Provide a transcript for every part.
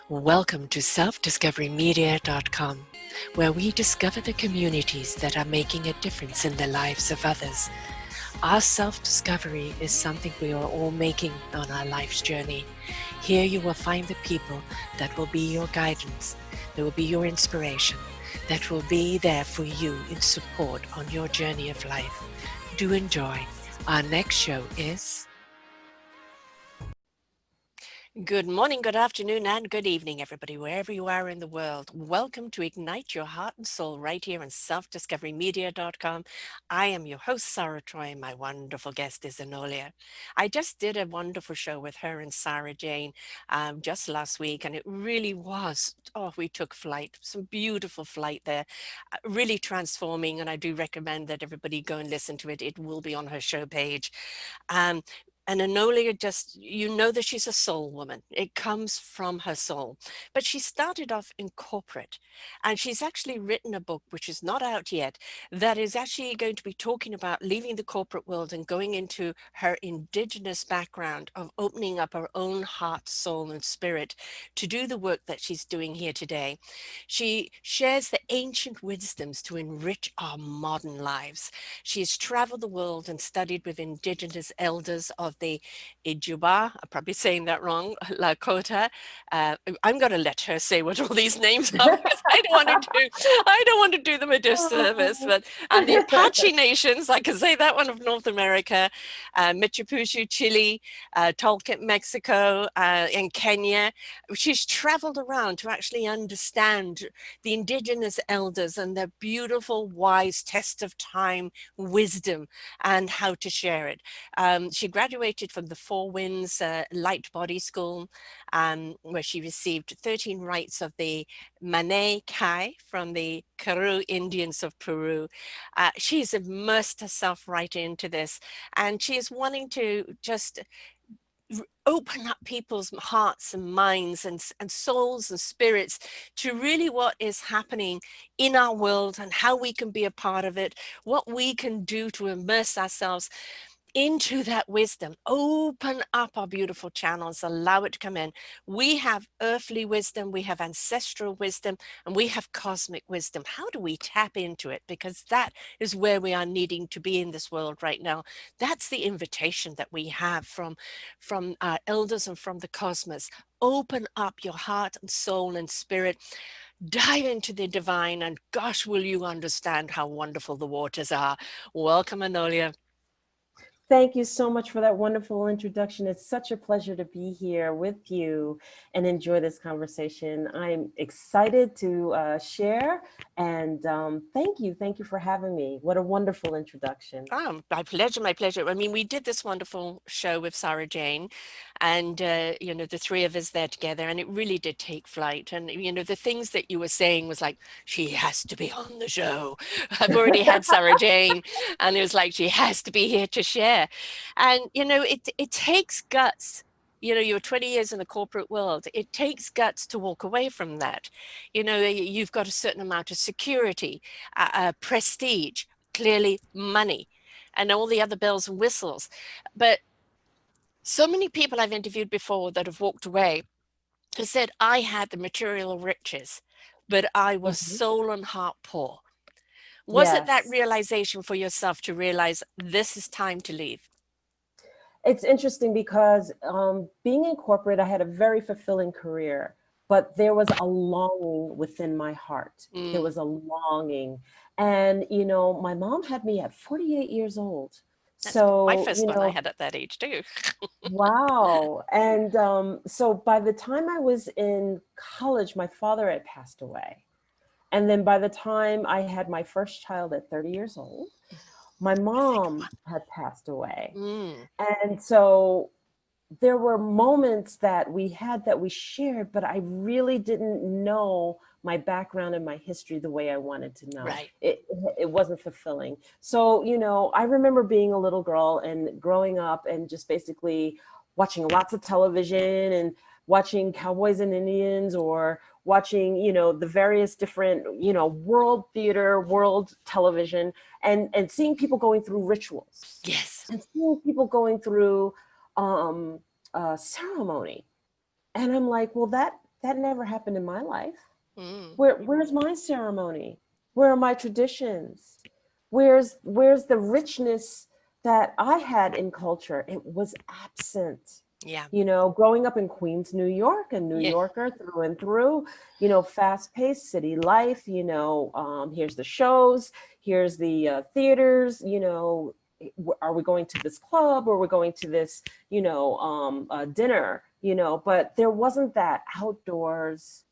Welcome to selfdiscoverymedia.com, where we discover the communities that are making a difference in the lives of others. Our self-discovery is something we are all making on our life's journey. Here you will find the people that will be your guidance, that will be your inspiration, that will be there for you in support on your journey of life. Do enjoy. Our next show is... Good morning, good afternoon, and good evening, everybody, wherever you are in the world. Welcome to Ignite Your Heart and Soul right here on selfdiscoverymedia.com. I am your host, Sarah Troy, and my wonderful guest is Enolia. I just did a wonderful show with her and Sarah Jane just last week, and it really was, we took flight, some beautiful flight there, really transforming, and I do recommend that everybody go and listen to it. It will be on her show page. Um, and Enolia, just, you know that she's a soul woman. It comes from her soul. But she started off in corporate, and she's actually written a book, which is not out yet, that is actually going to be talking about leaving the corporate world and going into her Indigenous background of opening up her own heart, soul, and spirit to do the work that she's doing here today. She shares the ancient wisdoms to enrich our modern lives. She has traveled the world and studied with Indigenous elders of the Ijuba, I'm probably saying that wrong, Lakota. I'm going to let her say what all these names are because I don't want to do them a disservice. But and the Apache nations, I can say that one of North America, Michipuchu, Chile, Tolkien, Mexico, and Kenya. She's traveled around to actually understand the Indigenous elders and their beautiful, wise test of time wisdom and how to share it. She graduated from the Four Winds Light Body School, where she received 13 rites of the Mane Kai from the Karu Indians of Peru. She's immersed herself right into this, and she is wanting to just open up people's hearts and minds and souls and spirits to really what is happening in our world and how we can be a part of it, what we can do to immerse ourselves into that wisdom. Open up our beautiful channels, allow it to come in. We have earthly wisdom, we have ancestral wisdom, and we have cosmic wisdom. How do we tap into it? Because that is where we are needing to be in this world right now. That's the invitation that we have from our elders and from the cosmos. Open up your heart and soul and spirit. Dive into the divine, and gosh, will you understand how wonderful the waters are. Welcome, Enolia. Thank you so much for that wonderful introduction. It's such a pleasure to be here with you and enjoy this conversation. I'm excited to share, and thank you. Thank you for having me. What a wonderful introduction. Oh, my pleasure, my pleasure. I mean, we did this wonderful show with Sarah Jane, and the three of us there together, and it really did take flight. And the things that you were saying was like, she has to be on the show. I've already had Sarah Jane, and it was like she has to be here to share. And it takes guts. You're 20 years in the corporate world. It takes guts to walk away from that. You've got a certain amount of security, prestige, clearly money, and all the other bells and whistles. But so many people I've interviewed before that have walked away have said, I had the material riches, but I was Mhm. soul and heart poor. Was it that Yes. realization for yourself to realize this is time to leave? It's interesting because being in corporate, I had a very fulfilling career, but there was a longing within my heart. There Mm. was a longing. And, my mom had me at 48 years old. That's my So, first one I had at that age too. wow. And so by the time I was in college, my father had passed away. And then by the time I had my first child at 30 years old, my Second mom had passed away. one. Mm. And so there were moments that we had that we shared, but I really didn't know my background and my history the way I wanted to know. Right. It wasn't fulfilling. So, I remember being a little girl and growing up and just basically watching lots of television and watching Cowboys and Indians or watching, the various different, world theater, world television and seeing people going through rituals Yes. and seeing people going through ceremony. And I'm like, well, That never happened in my life. Mm. Where's my ceremony? Where are my traditions? Where's the richness that I had in culture? It was absent. Yeah. Growing up in Queens, New York, a New Yeah. Yorker through and through, fast-paced city life, here's the shows, here's the theaters, are we going to this club or we're going to this, dinner, but there wasn't that outdoors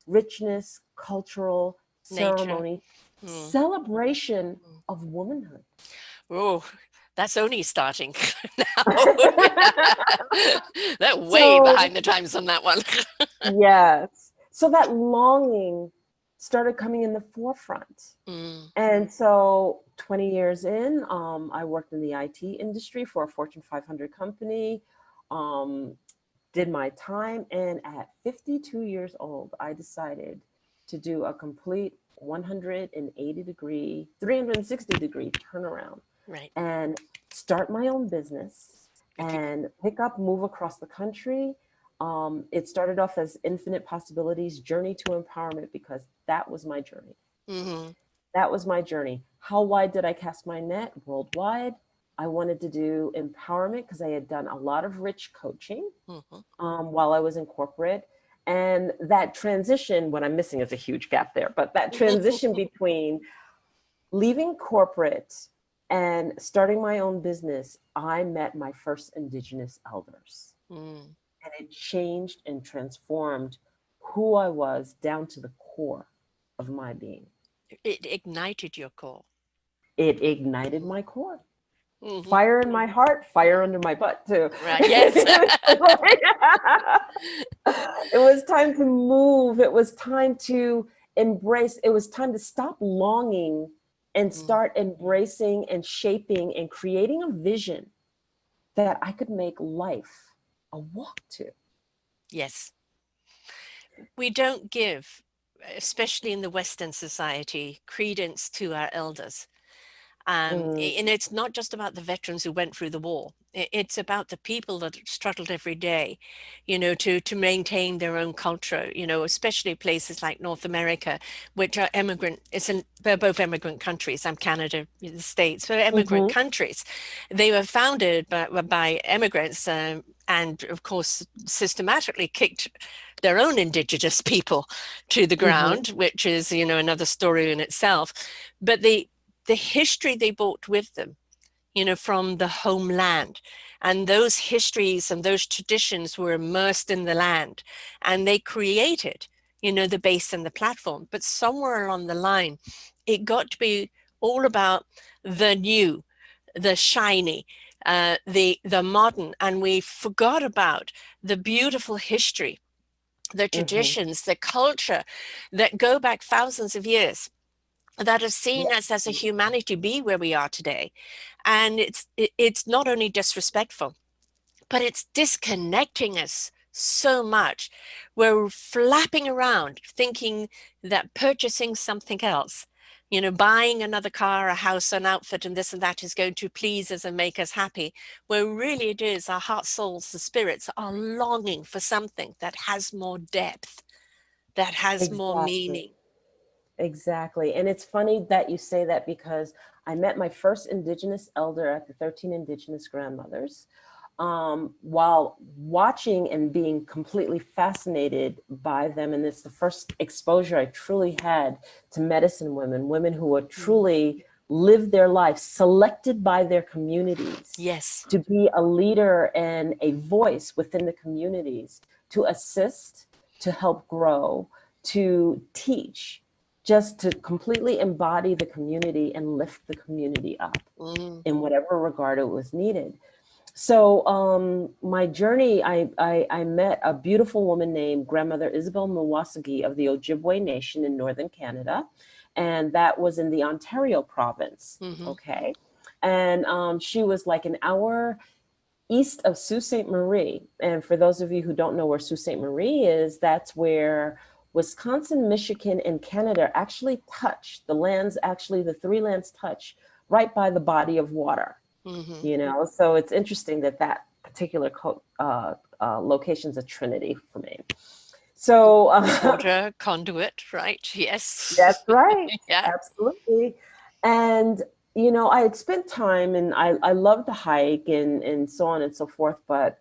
richness, cultural Nature. ceremony, Mm. celebration Mm. of womanhood. Oh, that's only starting now. They're way So, behind the times on that one. yes. So that longing started coming in the forefront. Mm. And so 20 years in, I worked in the IT industry for a Fortune 500 company, um, did my time. And at 52 years old, I decided to do a complete 180-degree, 360-degree turnaround Right. and start my own business and pick up, move across the country. It started off as Infinite Possibilities Journey to Empowerment because that was my journey. Mm-hmm. That was my journey. How wide did I cast my net? Worldwide. I wanted to do empowerment because I had done a lot of rich coaching Mm-hmm. while I was in corporate. And that transition, what I'm missing is a huge gap there, but that transition between leaving corporate and starting my own business, I met my first Indigenous elders. Mm. And it changed and transformed who I was down to the core of my being. It ignited your core. It ignited my core. Mm-hmm. Fire in my heart, fire under my butt, too. Right. Yes. It was time to move. It was time to embrace. It was time to stop longing and Mm. start embracing and shaping and creating a vision that I could make life a walk to. Yes. We don't give, especially in the Western society, credence to our elders. Mm, And it's not just about the veterans who went through the war. It's about the people that struggled every day, to maintain their own culture, especially places like North America, which are they're both immigrant countries. I'm Canada, the States, they're immigrant mhm, countries. They were founded by immigrants, and of course, systematically kicked their own indigenous people to the mhm, ground, which is, another story in itself. But the history they brought with them, from the homeland. And those histories and those traditions were immersed in the land, and they created, the base and the platform. But somewhere along the line, it got to be all about the new, the shiny, the modern, and we forgot about the beautiful history, the mhm. traditions, the culture that go back thousands of years, that have Yeah. seen us as a humanity be where we are today. And it's not only disrespectful, but it's disconnecting us so much. We're flapping around thinking that purchasing something else, buying another car, a house, an outfit, and this and that is going to please us and make us happy, where really it is our heart, souls, the spirits are longing for something that has more depth, that has more Exactly. meaning. Exactly. And it's funny that you say that because I met my first Indigenous elder at the 13 Indigenous grandmothers while watching and being completely fascinated by them. And it's the first exposure I truly had to medicine women, women who were Mm. truly lived their life selected by their communities Yes. to be a leader and a voice within the communities, to assist, to help grow, to teach, just to completely embody the community and lift the community up Mm. in whatever regard it was needed. So my journey, I met a beautiful woman named Grandmother Isabel Mwasagi of the Ojibwe Nation in northern Canada, and that was in the Ontario province. Hmm. Okay, and she was like an hour east of Sault Ste. Marie. And for those of you who don't know where Sault Ste. Marie is, that's where Wisconsin, Michigan, and Canada actually touch. The lands, actually, the three lands touch right by the body of water. Hmm. So it's interesting that that particular location is a trinity for me. So Water conduit, right? that's Yes. right. Yeah. Absolutely. And, I had spent time and I love to hike and so on and so forth. But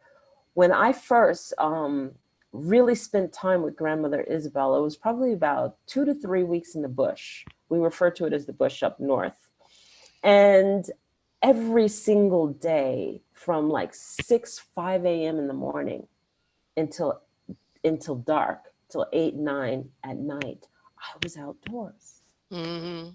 when I first really spent time with grandmother Isabel, it was probably about 2 to 3 weeks in the bush. We refer to it as the bush up north. And every single day from like 6, 5 a.m. in the morning until dark, till 8, 9 at night, I was outdoors. Hmm.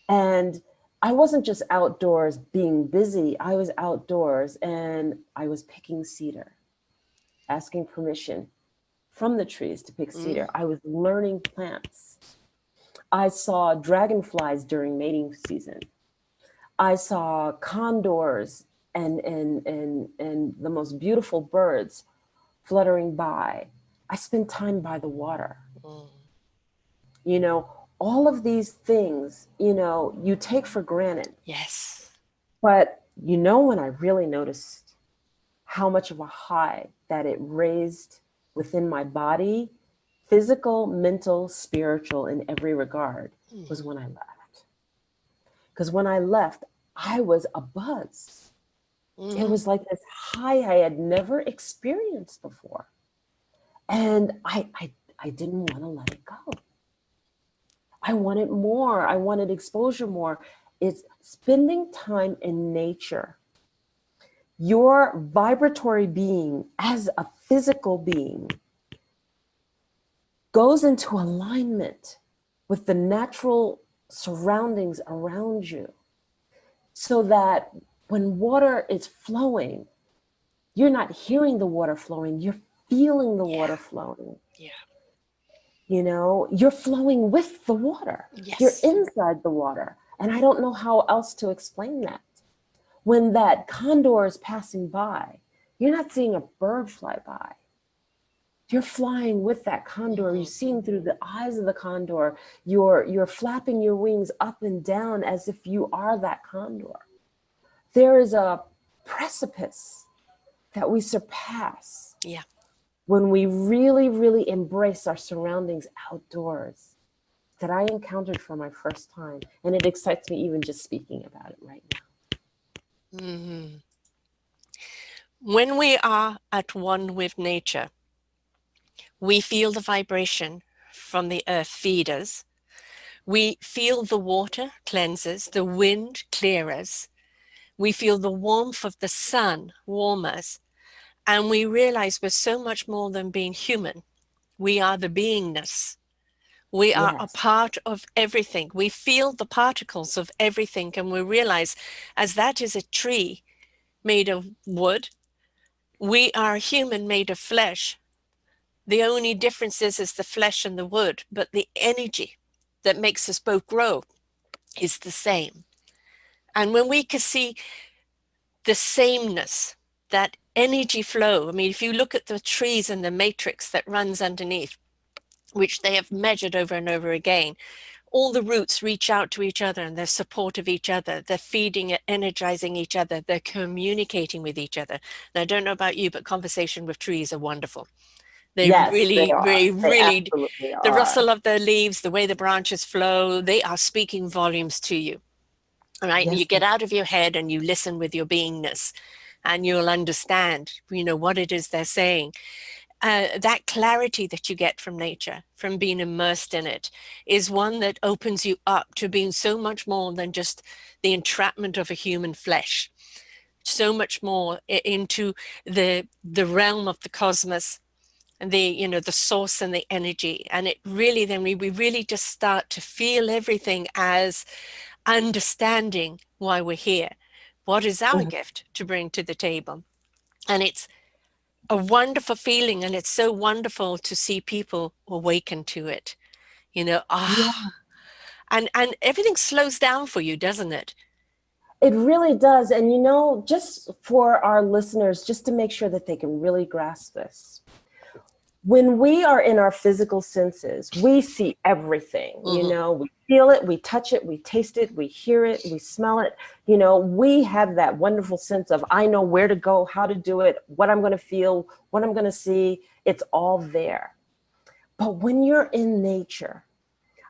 And I wasn't just outdoors being busy, I was outdoors and I was picking cedar, asking permission from the trees to pick cedar. Mm. I was learning plants. I saw dragonflies during mating season. I saw condors and the most beautiful birds fluttering by. I spent time by the water. Mm. You know, all of these things, you take for granted. Yes. But when I really noticed how much of a high that it raised within my body, physical, mental, spiritual, in every regard, was Hmm. when I left. Because when I left, I was a buzz. It Hmm. was like this high I had never experienced before. And I didn't want to let it go. I wanted more. I wanted exposure more. It's spending time in nature. Your vibratory being as a physical being goes into alignment with the natural surroundings around you so that when water is flowing, you're not hearing the water flowing, you're feeling the Yeah. water flowing. Yeah. You're flowing with the water, you're Yes. inside the water. And I don't know how else to explain that. When that condor is passing by, you're not seeing a bird fly by. You're flying with that condor. You're Hmm. seeing through the eyes of the condor. You're flapping your wings up and down as if you are that condor. There is a precipice that we surpass Yeah. when we really, really embrace our surroundings outdoors that I encountered for my first time. And it excites me even just speaking about it right now. Hmm. When we are at one with nature, we feel the vibration from the earth feed us. We feel the water cleanses, the wind clear us. We feel the warmth of the sun warm us. And we realize we're so much more than being human. We are the beingness. We are a Yes. part of everything. We feel the particles of everything. And we realize, as that is a tree made of wood, we are a human made of flesh. The only difference is the flesh and the wood, but the energy that makes us both grow is the same. And when we can see the sameness, that energy flow, I mean, if you look at the trees and the matrix that runs underneath, which they have measured over and over again, all the roots reach out to each other and they're supportive of each other. They're feeding, energizing each other. They're communicating with each other. And I don't know about you, but conversation with trees are wonderful. They Yes, they really, are. really, They really, absolutely the are. rustle of their leaves, the way the branches flow, they are speaking volumes to you. All right. And you Yes, get they out of your head and you listen with your beingness and you'll understand, what it is they're saying. That clarity that you get from nature, from being immersed in it, is one that opens you up to being so much more than just the entrapment of a human flesh, so much more into the realm of the cosmos and the source and the energy. And it really, then we really just start to feel everything as understanding why we're here. What is our are. gift to bring to the table? And it's a wonderful feeling, and it's so wonderful to see people awaken to it. Yeah, And everything slows down for you, doesn't it? it really does. And just for our listeners, just to make sure that they can really grasp this, when we are in our physical senses, we see everything. Hmm. We feel it, we touch it, we taste it, we hear it, we smell it. We have that wonderful sense of, I know where to go, how to do it, what I'm going to feel, what I'm going to see. It's all there. But when you're in nature,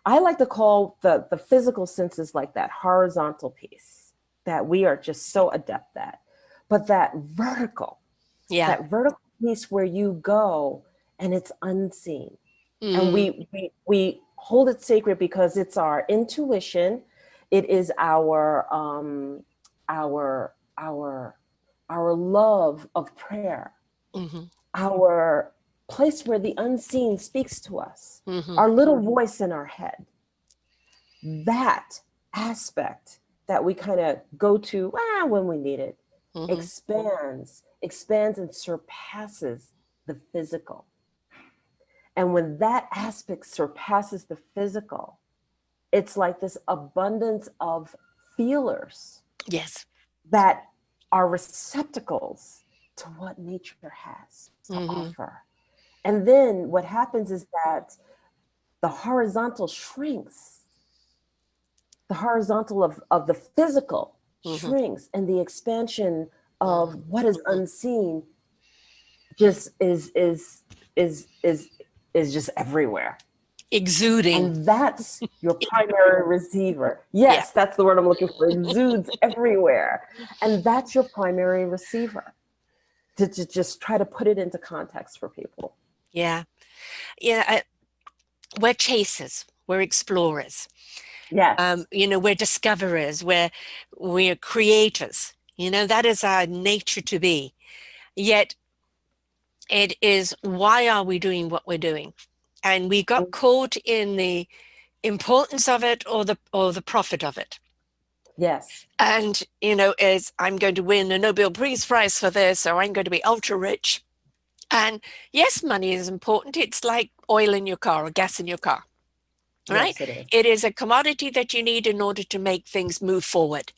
I like to call the physical senses like that horizontal piece that we are just so adept at. But Yeah. that vertical piece where you go and it's unseen. And Mm, we hold it sacred because it's our intuition. It is our our love of prayer, mm-hmm, our place where the unseen speaks to us, mm-hmm, our little voice in our head. That aspect that we kind of go to when we need it mm-hmm. expands and surpasses the physical. And when that aspect surpasses the physical, it's like this abundance of feelers Yes. that are receptacles to what nature has to Mm-hmm, offer. And then what happens is that the horizontal shrinks, the horizontal of the physical mm-hmm, shrinks, and the expansion mm-hmm. of what is unseen just is just everywhere. Exuding. And that's your primary receiver. Yeah. Yes, that's the word I'm looking for. Exudes everywhere. And that's your primary receiver. To just try to put it into context for people. Yeah. Yeah. We're chasers. We're explorers. Yes. We're discoverers. We're creators. That is our nature to be. Yet it is, why are we doing what we're doing? And we got caught in the importance of it, or the profit of it. Yes. And is, I'm going to win a Nobel Peace Prize for this, or I'm going to be ultra rich. And yes, money is important. It's like oil in your car or gas in your car, right? Yes, it is. It is a commodity that you need in order to make things move forward.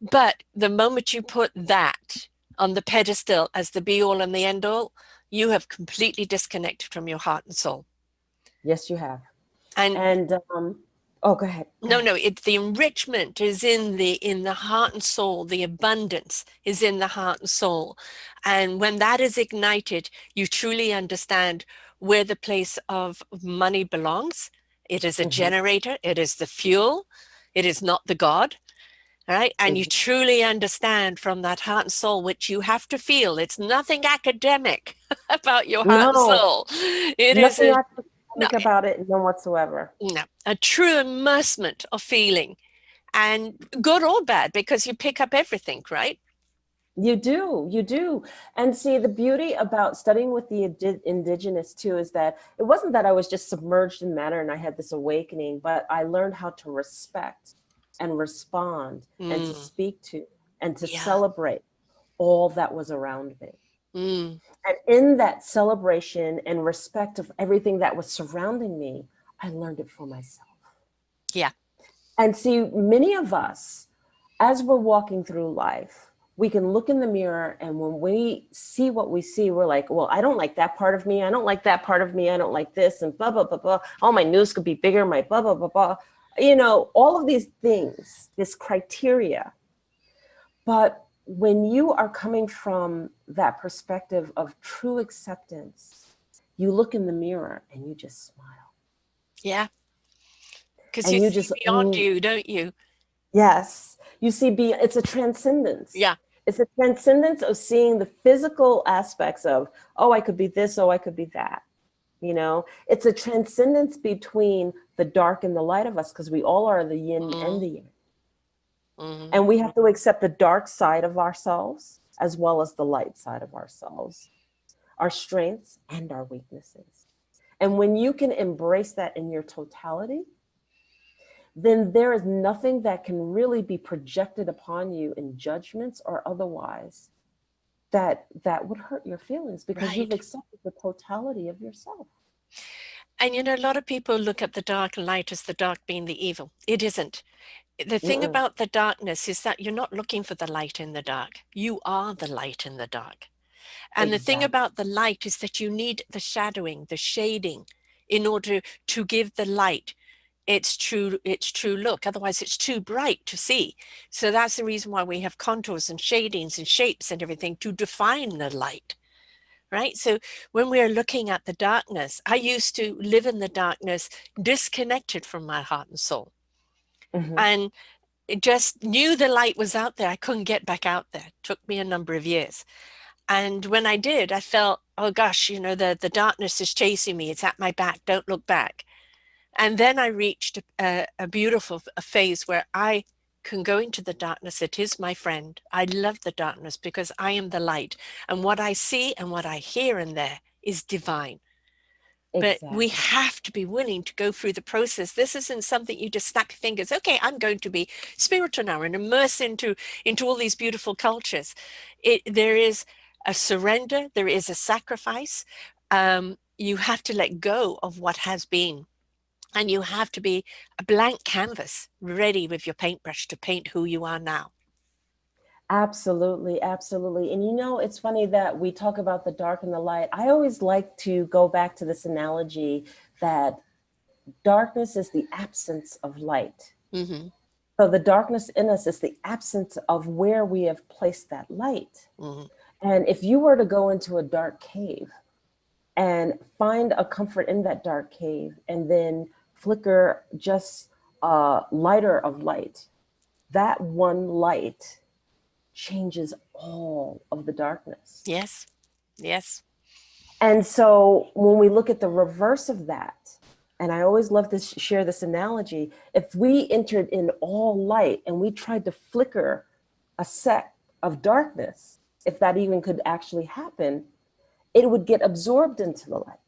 But the moment you put that on the pedestal as the be all and the end all, you have completely disconnected from your heart and soul. Yes, you have. And And oh, go ahead. Go no, ahead. no, it's the enrichment is in the heart and soul. The abundance is in the heart and soul. And when that is ignited, you truly understand where the place of money belongs. It is a Mm-hmm. generator, it is the fuel, it is not the God. Right. And you Exactly. truly understand from that heart and soul, which you have to feel. It's nothing academic about your heart and No, soul. It is nothing a no, academic about it, none whatsoever. no, a true immersement of feeling, and good or bad, because you pick up everything, right? You do. And see, the beauty about studying with the indigenous too is that it wasn't that I was just submerged in matter and I had this awakening, but I learned how to respect and respond and to Mm, speak to and to yeah. celebrate all that was around me. Mm, And in that celebration and respect of everything that was surrounding me, I learned it for myself. yeah. And see, many of us, as we're walking through life, we can look in the mirror, and when we see what we see, we're like, well, I don't like that part of me. I don't like that part of me. I don't like this, and blah, blah, blah, blah. Oh, my nose could be bigger, my blah, blah, blah, blah. All of these things, this criteria. But when you are coming from that perspective of true acceptance, you look in the mirror and you just smile. Yeah. Because you And you see just, beyond you, don't you? yes, you see, it's a transcendence. Yeah. It's a transcendence of seeing the physical aspects of, oh, I could be this, oh, I could be that. It's a transcendence between the dark and the light of us because we all are the yin and Mm, the yang. mm, And we have to accept the dark side of ourselves as well as the light side of ourselves, our strengths and our weaknesses. And when you can embrace that in your totality, then there is nothing that can really be projected upon you in judgments or otherwise that would hurt your feelings because you've right. accepted the totality of yourself. And a lot of people look at the dark and light as the dark being the evil. It isn't. The thing Mm-mm, about the darkness is that you're not looking for the light in the dark. You are the light in the dark. And the thing exactly. about the light is that you need the shadowing, the shading, in order to give the light its true look. Otherwise, it's too bright to see. So that's the reason why we have contours and shadings and shapes and everything to define the light, right? So when we're looking at the darkness, I used to live in the darkness, disconnected from my heart and soul. Hmm. And it just knew the light was out there. I couldn't get back out there. It took me a number of years. And when I did, I felt, oh gosh, the darkness is chasing me. It's at my back. Don't look back. And then I reached a beautiful phase where I can go into the darkness. It is my friend. I love the darkness because I am the light. And what I see and what I hear in there is divine. But we Exactly. have to be willing to go through the process. This isn't something you just snap your fingers. Okay, I'm going to be spiritual now and immerse into all these beautiful cultures. There is a surrender. There is a sacrifice. You have to let go of what has been, and you have to be a blank canvas, ready with your paintbrush to paint who you are now. Absolutely, absolutely. And it's funny that we talk about the dark and the light. I always like to go back to this analogy that darkness is the absence of light. Mm-hmm, So the darkness in us is the absence of where we have placed that light. mm-hmm, And if you were to go into a dark cave and find a comfort in that dark cave and then flicker just a lighter of light, that one light changes all of the darkness. yes, yes. And so when we look at the reverse of that, and I always love to share this analogy, if we entered in all light and we tried to flicker a set of darkness, if that even could actually happen, it would get absorbed into the light.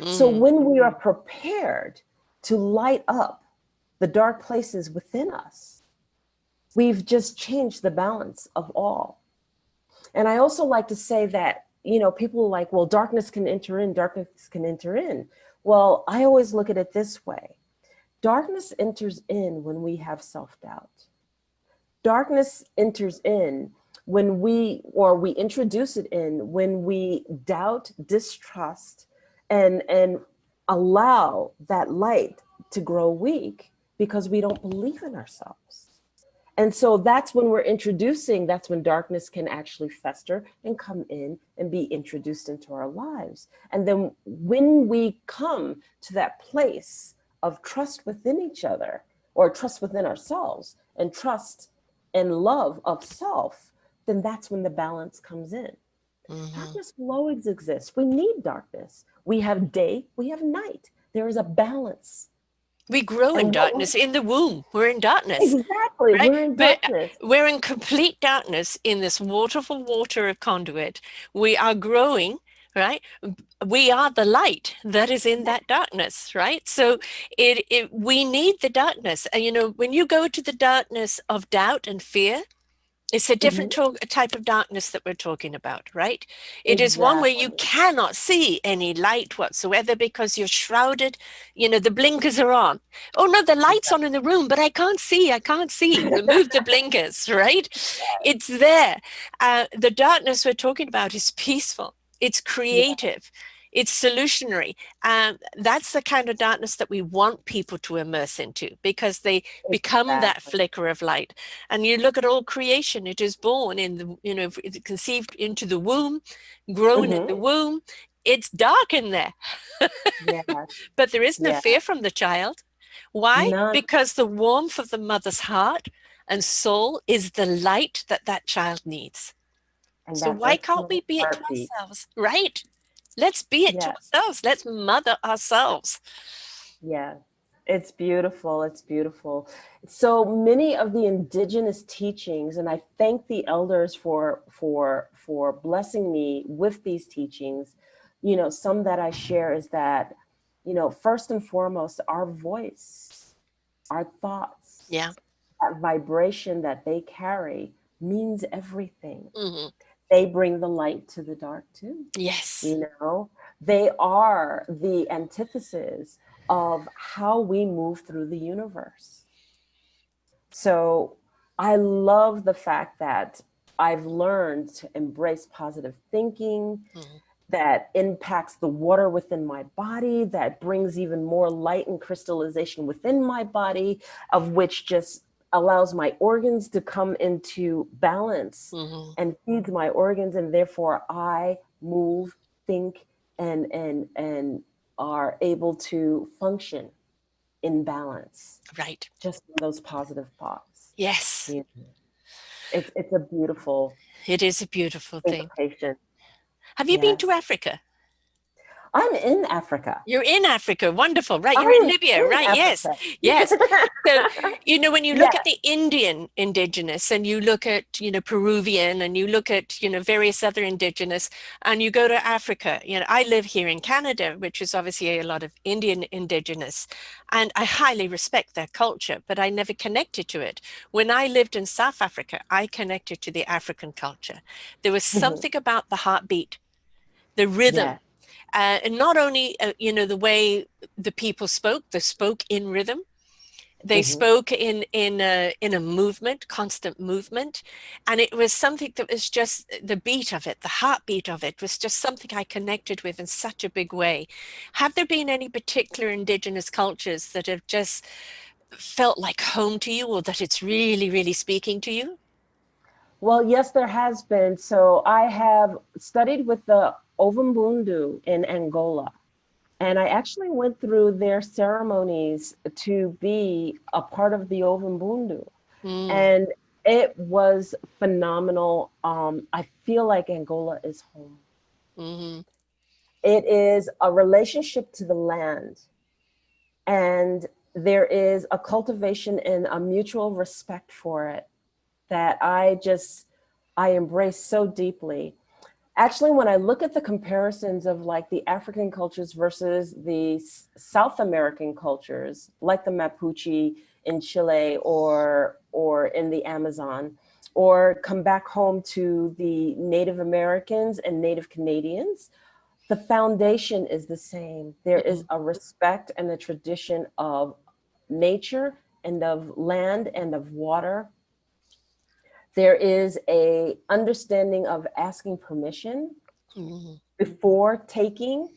So Mm-hmm, when we are prepared to light up the dark places within us, we've just changed the balance of all. And I also like to say that, people are like, well, darkness can enter in, darkness can enter in. Well, I always look at it this way: darkness enters in when we have self doubt. Darkness enters in we introduce it in when we doubt, distrust, and allow that light to grow weak because we don't believe in ourselves. And so that's when darkness can actually fester and come in and be introduced into our lives. And then when we come to that place of trust within each other, or trust within ourselves, and trust and love of self, then that's when the balance comes in. mm-hmm. Darkness will always exist. We need darkness. We have day, we have night. There is a balance. We grow in And darkness in the womb. We're in darkness, exactly, right? we're in But darkness. we're in complete darkness in this waterful water of conduit. We are growing, right? We are the light that is in that darkness, right? So we need the darkness. And when you go to the darkness of doubt and fear, it's a different Mhm. type of darkness that we're talking about, right? It is one where you Exactly. cannot see any light whatsoever because you're shrouded. The blinkers are on. Oh no, the light's on in the room, but I can't see. I can't see. Remove the blinkers, right? It's there. The darkness we're talking about is peaceful. It's Yeah, creative. It's solutionary. That's the kind of darkness that we want people to immerse into because they become that exactly. flicker of light. And you look at all creation, it is born in it's conceived into the womb, grown in Hmm. the womb. It's dark in there, Yeah, but there is no yeah. fear from the child. Why? None, Because the warmth of the mother's heart and soul is the light that that child needs. and So that why can't we eternal be it to heartbeat. ourselves? Right? Let's be it to Yeah, ourselves. Let's mother ourselves. yeah. It's beautiful. It's beautiful. So many of the indigenous teachings, and I thank the elders for blessing me with these teachings. Some that I share is that, first and foremost, our voice, our thoughts, Yeah. that vibration that they carry means everything. Hmm. They bring the light to the dark too. Yes. You know, they are the antithesis of how we move through the universe. So I love the fact that I've learned to embrace positive thinking Hmm. that impacts the water within my body, that brings even more light and crystallization within my body, of which just allows my organs to come into balance Hmm. and feeds my organs, and therefore I move, think, and are able to function in balance Right. just from those positive thoughts. Yes, You know, it's a beautiful it is a beautiful thing. implication. Have you been to Yes. Africa? I'm in Africa. You're in Africa. Wonderful. Right. You're in I'm Libya. in Right. Yes. Africa. Yes. So, when you look Yes. at the Indian indigenous and you look at, Peruvian and you look at, various other indigenous and you go to Africa, I live here in Canada, which is obviously a lot of Indian indigenous, and I highly respect their culture, but I never connected to it. When I lived in South Africa, I connected to the African culture. There was Mhm. something about the heartbeat, the rhythm, Yes. and not only the way the people spoke, they spoke in rhythm, they Hmm. spoke in a movement, constant movement, and it was something that was just the beat of it, the heartbeat of it was just something I connected with in such a big way. Have there been any particular indigenous cultures that have just felt like home to you, or that it's really really speaking to you? Well, yes, there has been. So I have studied with the Ovumbundu in Angola, and I actually went through their ceremonies to be a part of the Ovumbundu. Mm, And it was phenomenal. I feel like Angola is home. hmm. It is a relationship to the land, and there is a cultivation and a mutual respect for it that I embrace so deeply. Actually, when I look at the comparisons of like the African cultures versus the South American cultures, like the Mapuche in Chile or in the Amazon, or come back home to the Native Americans and Native Canadians, the foundation is the same. There is Mm, a respect and a tradition of nature and of land and of water. There is a understanding of asking permission mm, before taking.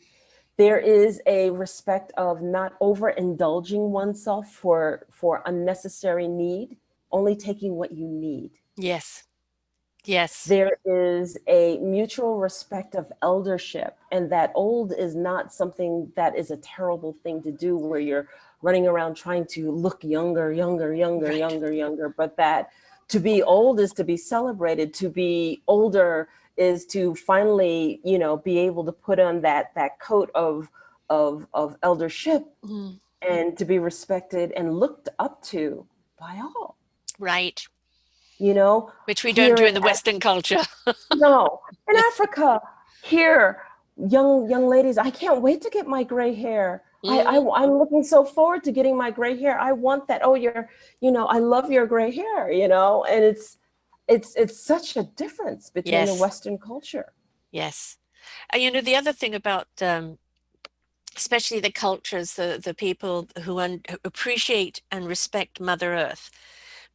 There is a respect of not overindulging oneself for unnecessary need, only taking what you need. yes, yes, There is a mutual respect of eldership, and that old is not something that is a terrible thing to do where you're running around trying to look younger, younger, younger, right. younger, younger, but that to be old is to be celebrated. To be older is to finally, be able to put on that coat of eldership, Mm, and to be respected and looked up to by all. right. You know, Which we don't here do in in the Western culture. No, in Africa, here, young ladies, I can't wait to get my gray hair. Hmm. I'm looking so forward to getting my gray hair. I want that. Oh, I love your gray hair. And it's such a difference between the Yes, Western culture. yes. And the other thing about especially the cultures, the people who appreciate and respect Mother Earth,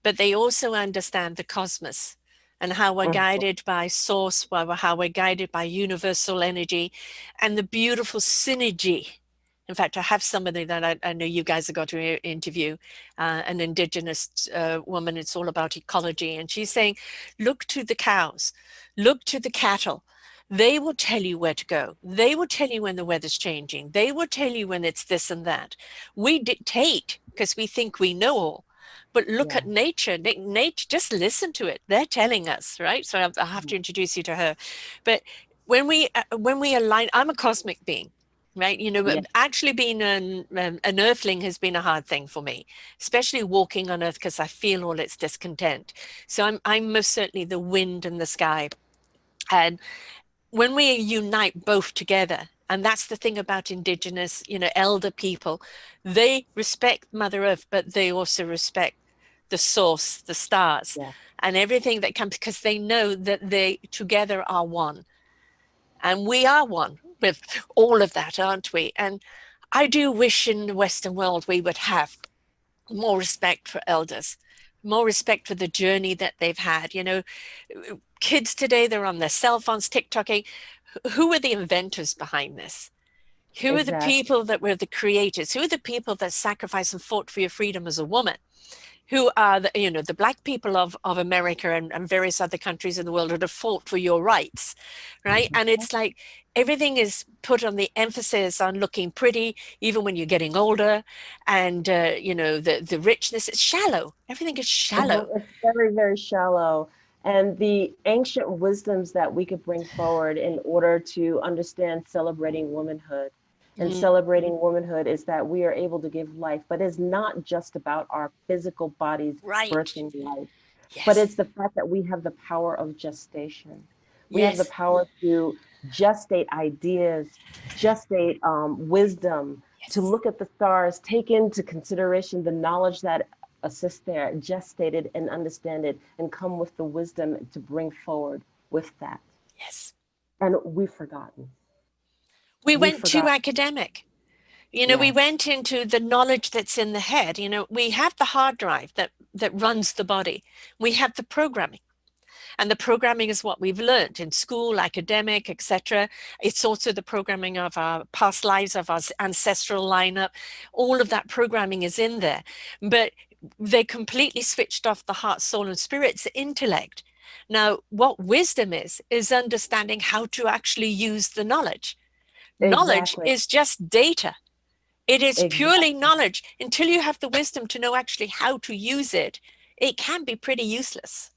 but they also understand the cosmos and how we're Mhm. guided by source, how we're guided by universal energy and the beautiful synergy. In fact, I have somebody that I know you guys have got to interview, an indigenous woman. It's all about ecology. And she's saying, look to the cows, look to the cattle. They will tell you where to go. They will tell you when the weather's changing. They will tell you when it's this and that. We dictate because we think we know all. But look Yeah. at nature. Nature, just listen to it. They're telling us, right? So I have Mhm. to introduce you to her. But when we align, I'm a cosmic being, right? Yeah. But actually being an earthling has been a hard thing for me, especially walking on earth because I feel all its discontent. So I'm most certainly the wind and the sky. And when we unite both together, and that's the thing about indigenous, elder people, they respect Mother Earth, but they also respect the source, the stars, Yeah. and everything that comes because they know that they together are one. And we are one with all of that, aren't we? And I do wish in the Western world we would have more respect for elders, more respect for the journey that they've had. Kids today, they're on their cell phones, TikToking. Who are the inventors behind this? Who are the Exactly. people that were the creators? Who are the people that sacrificed and fought for your freedom as a woman? who are the, the black people of America and various other countries in the world that have fought for your rights, right? And it's like everything is put on the emphasis on looking pretty, even when you're getting older, and the richness. It's shallow. Everything is shallow. It's very, very shallow. And the ancient wisdoms that we could bring forward in order to understand celebrating womanhood. And Mm, celebrating womanhood is that we are able to give life, but it's not just about our physical bodies right. birthing life, but Yes. it's the fact that we have the power of gestation. We have the Yes. power to gestate ideas, gestate wisdom, to Yes. look at the stars, take into consideration the knowledge that assists there, gestate it and understand it, and come with the wisdom to bring forward with that. Yes. And we've forgotten. We We've went too forgotten. academic. We Yes, went into the knowledge that's in the head. We have the hard drive that runs the body. We have the programming. And the programming is what we've learned in school, academic, etc. It's also the programming of our past lives, of our ancestral lineup. All of that programming is in there. But they completely switched off the heart, soul, and spirit's intellect. Now, what wisdom is understanding how to actually use the knowledge. Knowledge exactly. is just data. It is purely Exactly. knowledge. Until you have the wisdom to know actually how to use it, it can be pretty useless.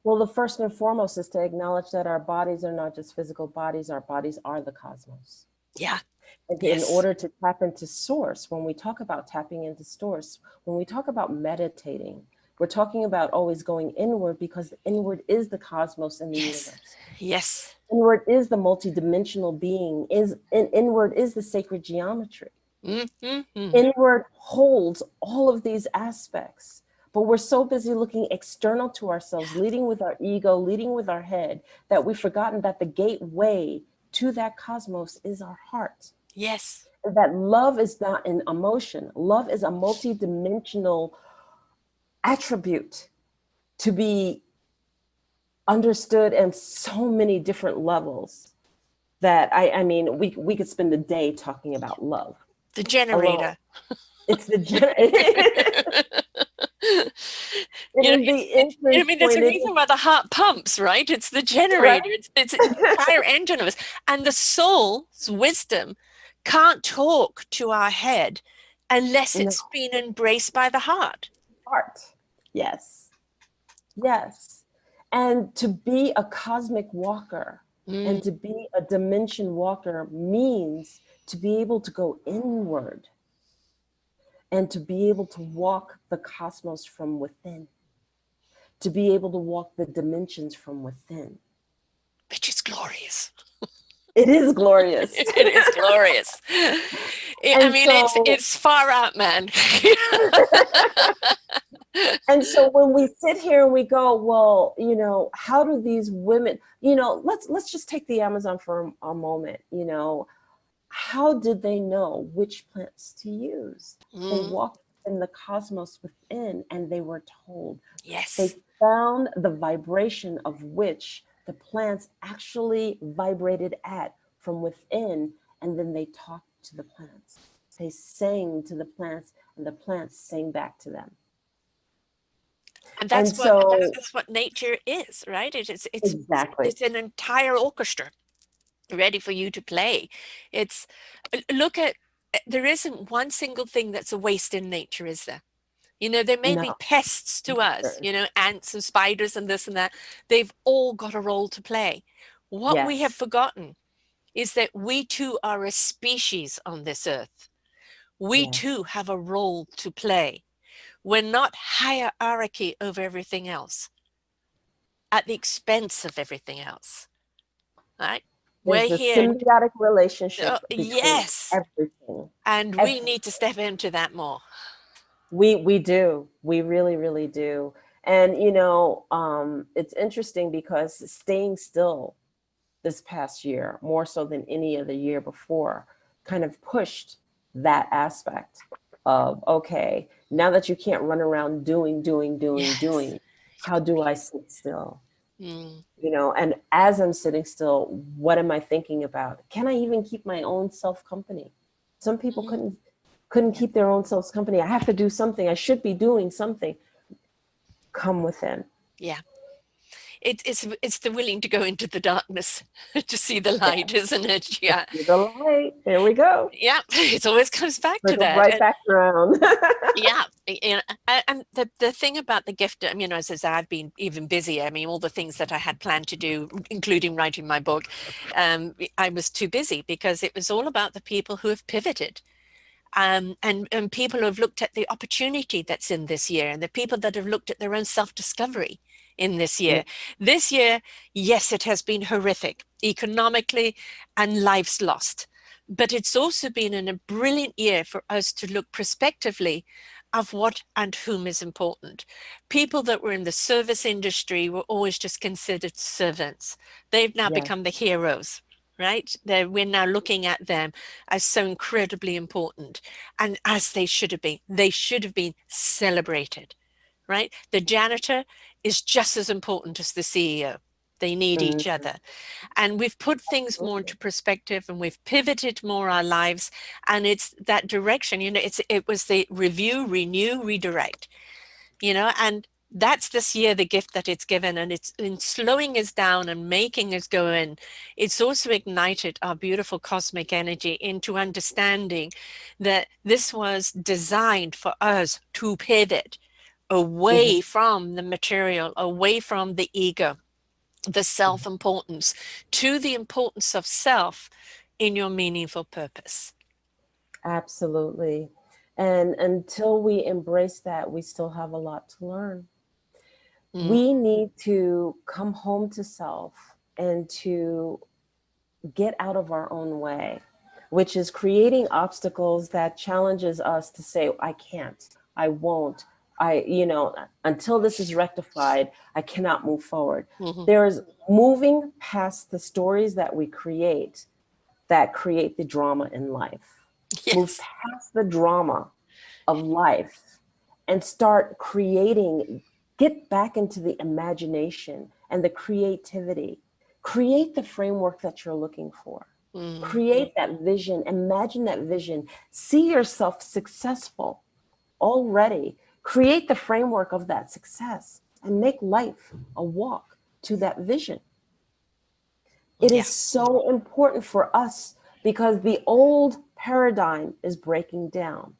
Well, the first and foremost is to acknowledge that our bodies are not just physical bodies, our bodies are the cosmos. Yeah. And in Yes. order to tap into source, when we talk about tapping into source, when we talk about meditating, we're talking about always going inward because the inward is the cosmos and the Yes. universe. Yes. Inward is the multidimensional being, inward is the sacred geometry. Mm-hmm. Inward holds all of these aspects. But we're so busy looking external to ourselves, leading with our ego, leading with our head, that we've forgotten that the gateway to that cosmos is our heart. Yes. That love is not an emotion, love is a multidimensional attribute to be understood in so many different levels that I mean, we could spend the day talking about love The alone. generator. It's the it is the I entry mean, there's a point. It reason is why the heart pumps, right? It's the right. generator. It's an entire engine of us. And the soul's wisdom can't talk to our head unless No, it's been embraced by the heart. heart. Yes, yes. And to be a cosmic walker Mm, and to be a dimension walker means to be able to go inward and to be able to walk the cosmos from within, to be able to walk the dimensions from within. which is glorious. It is glorious. It is glorious. I And mean, so it's far out, man. and so when we sit here and we go, well, how do these women, let's just take the Amazon for a moment, how did they know which plants to use? They Mm, walked in the cosmos within and they were told. They yes. found the vibration of which the plants actually vibrated at from within, and then they talked to the plants. They sang to the plants, and the plants sang back to them. And And that so, is what nature is, right? exactly, It's an entire orchestra ready for you to play. It's look at there isn't one single thing that's a waste in nature, is there? There may be no, pests to us, there- ants and spiders and this and that. They've all got a role to play. What we have yes, forgotten is that we too are a species on this earth. We too yes. have a role to play. We're not hierarchy over everything else at the expense of everything else, right? We're There's a here. symbiotic relationship between Yes, everything. and we Every, need to step into that more. we do. We really, really do. And it's interesting because staying still this past year, more so than any other year before, kind of pushed that aspect of, okay, now that you can't run around Yes. doing, how do I sit still? Mm, And as I'm sitting still, what am I thinking about? Can I even keep my own self company? Some people mm, couldn't. couldn't Yeah. keep their own selves company. I have to do something. I should be doing something. Come within. Yeah. It's the willing to go into the darkness to see the Yeah. light, isn't it? To Yeah. see the light. There we go. Yeah. It always comes back to Circles that. right back around. Yeah, and the thing about the gift, as I've been even busier, all the things that I had planned to do, including writing my book, I was too busy because it was all about the people who have pivoted. And people who have looked at the opportunity that's in this year, and the people that have looked at their own self-discovery in this Yeah. year. This year, yes, it has been horrific economically and lives lost. But it's also been a brilliant year for us to look prospectively of what and whom is important. People that were in the service industry were always just considered servants. They've now Yes. become the heroes, right? We're now looking at them as so incredibly important, and as they should have been. They should have been celebrated, right? The janitor is just as important as the CEO. They need Mm, each other. And we've put things more absolutely. into perspective, and we've pivoted more our lives. And it's that direction, it was the review, renew, redirect, and that's this year the gift that it's given, and it's in slowing us down and making us go in. It's also ignited our beautiful cosmic energy into understanding that this was designed for us to pivot Mhm. away from the material, away from the ego, the self-importance, to the importance of self in your meaningful purpose. Absolutely. And until we embrace that, we still have a lot to learn. Mm, We need to come home to self and to get out of our own way, which is creating obstacles that challenges us to say, I can't, I won't, until this is rectified, I cannot move forward. mhm. There's moving past the stories that we create that create the drama in life. Move Yes. past the drama of life and start creating, get back into the imagination and the creativity. Create the framework that you're looking for. Mm, Create that vision, imagine that vision, see yourself successful already. Create the framework of that success and make life a walk to that vision. It yeah. is so important for us because the old paradigm is breaking down.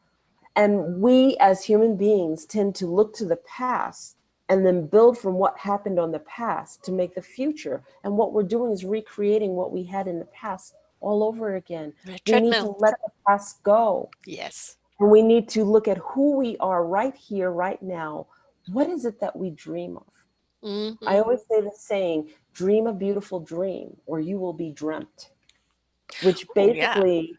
And we as human beings tend to look to the past and then build from what happened on the past to make the future. And what we're doing is recreating what we had in the past all over again. A We need to treadmill. let the past go. Yes. And we need to look at who we are right here, right now. What is it that we dream of? I Hmm. always say the saying, dream a beautiful dream or you will be dreamt, which Oh, yeah. basically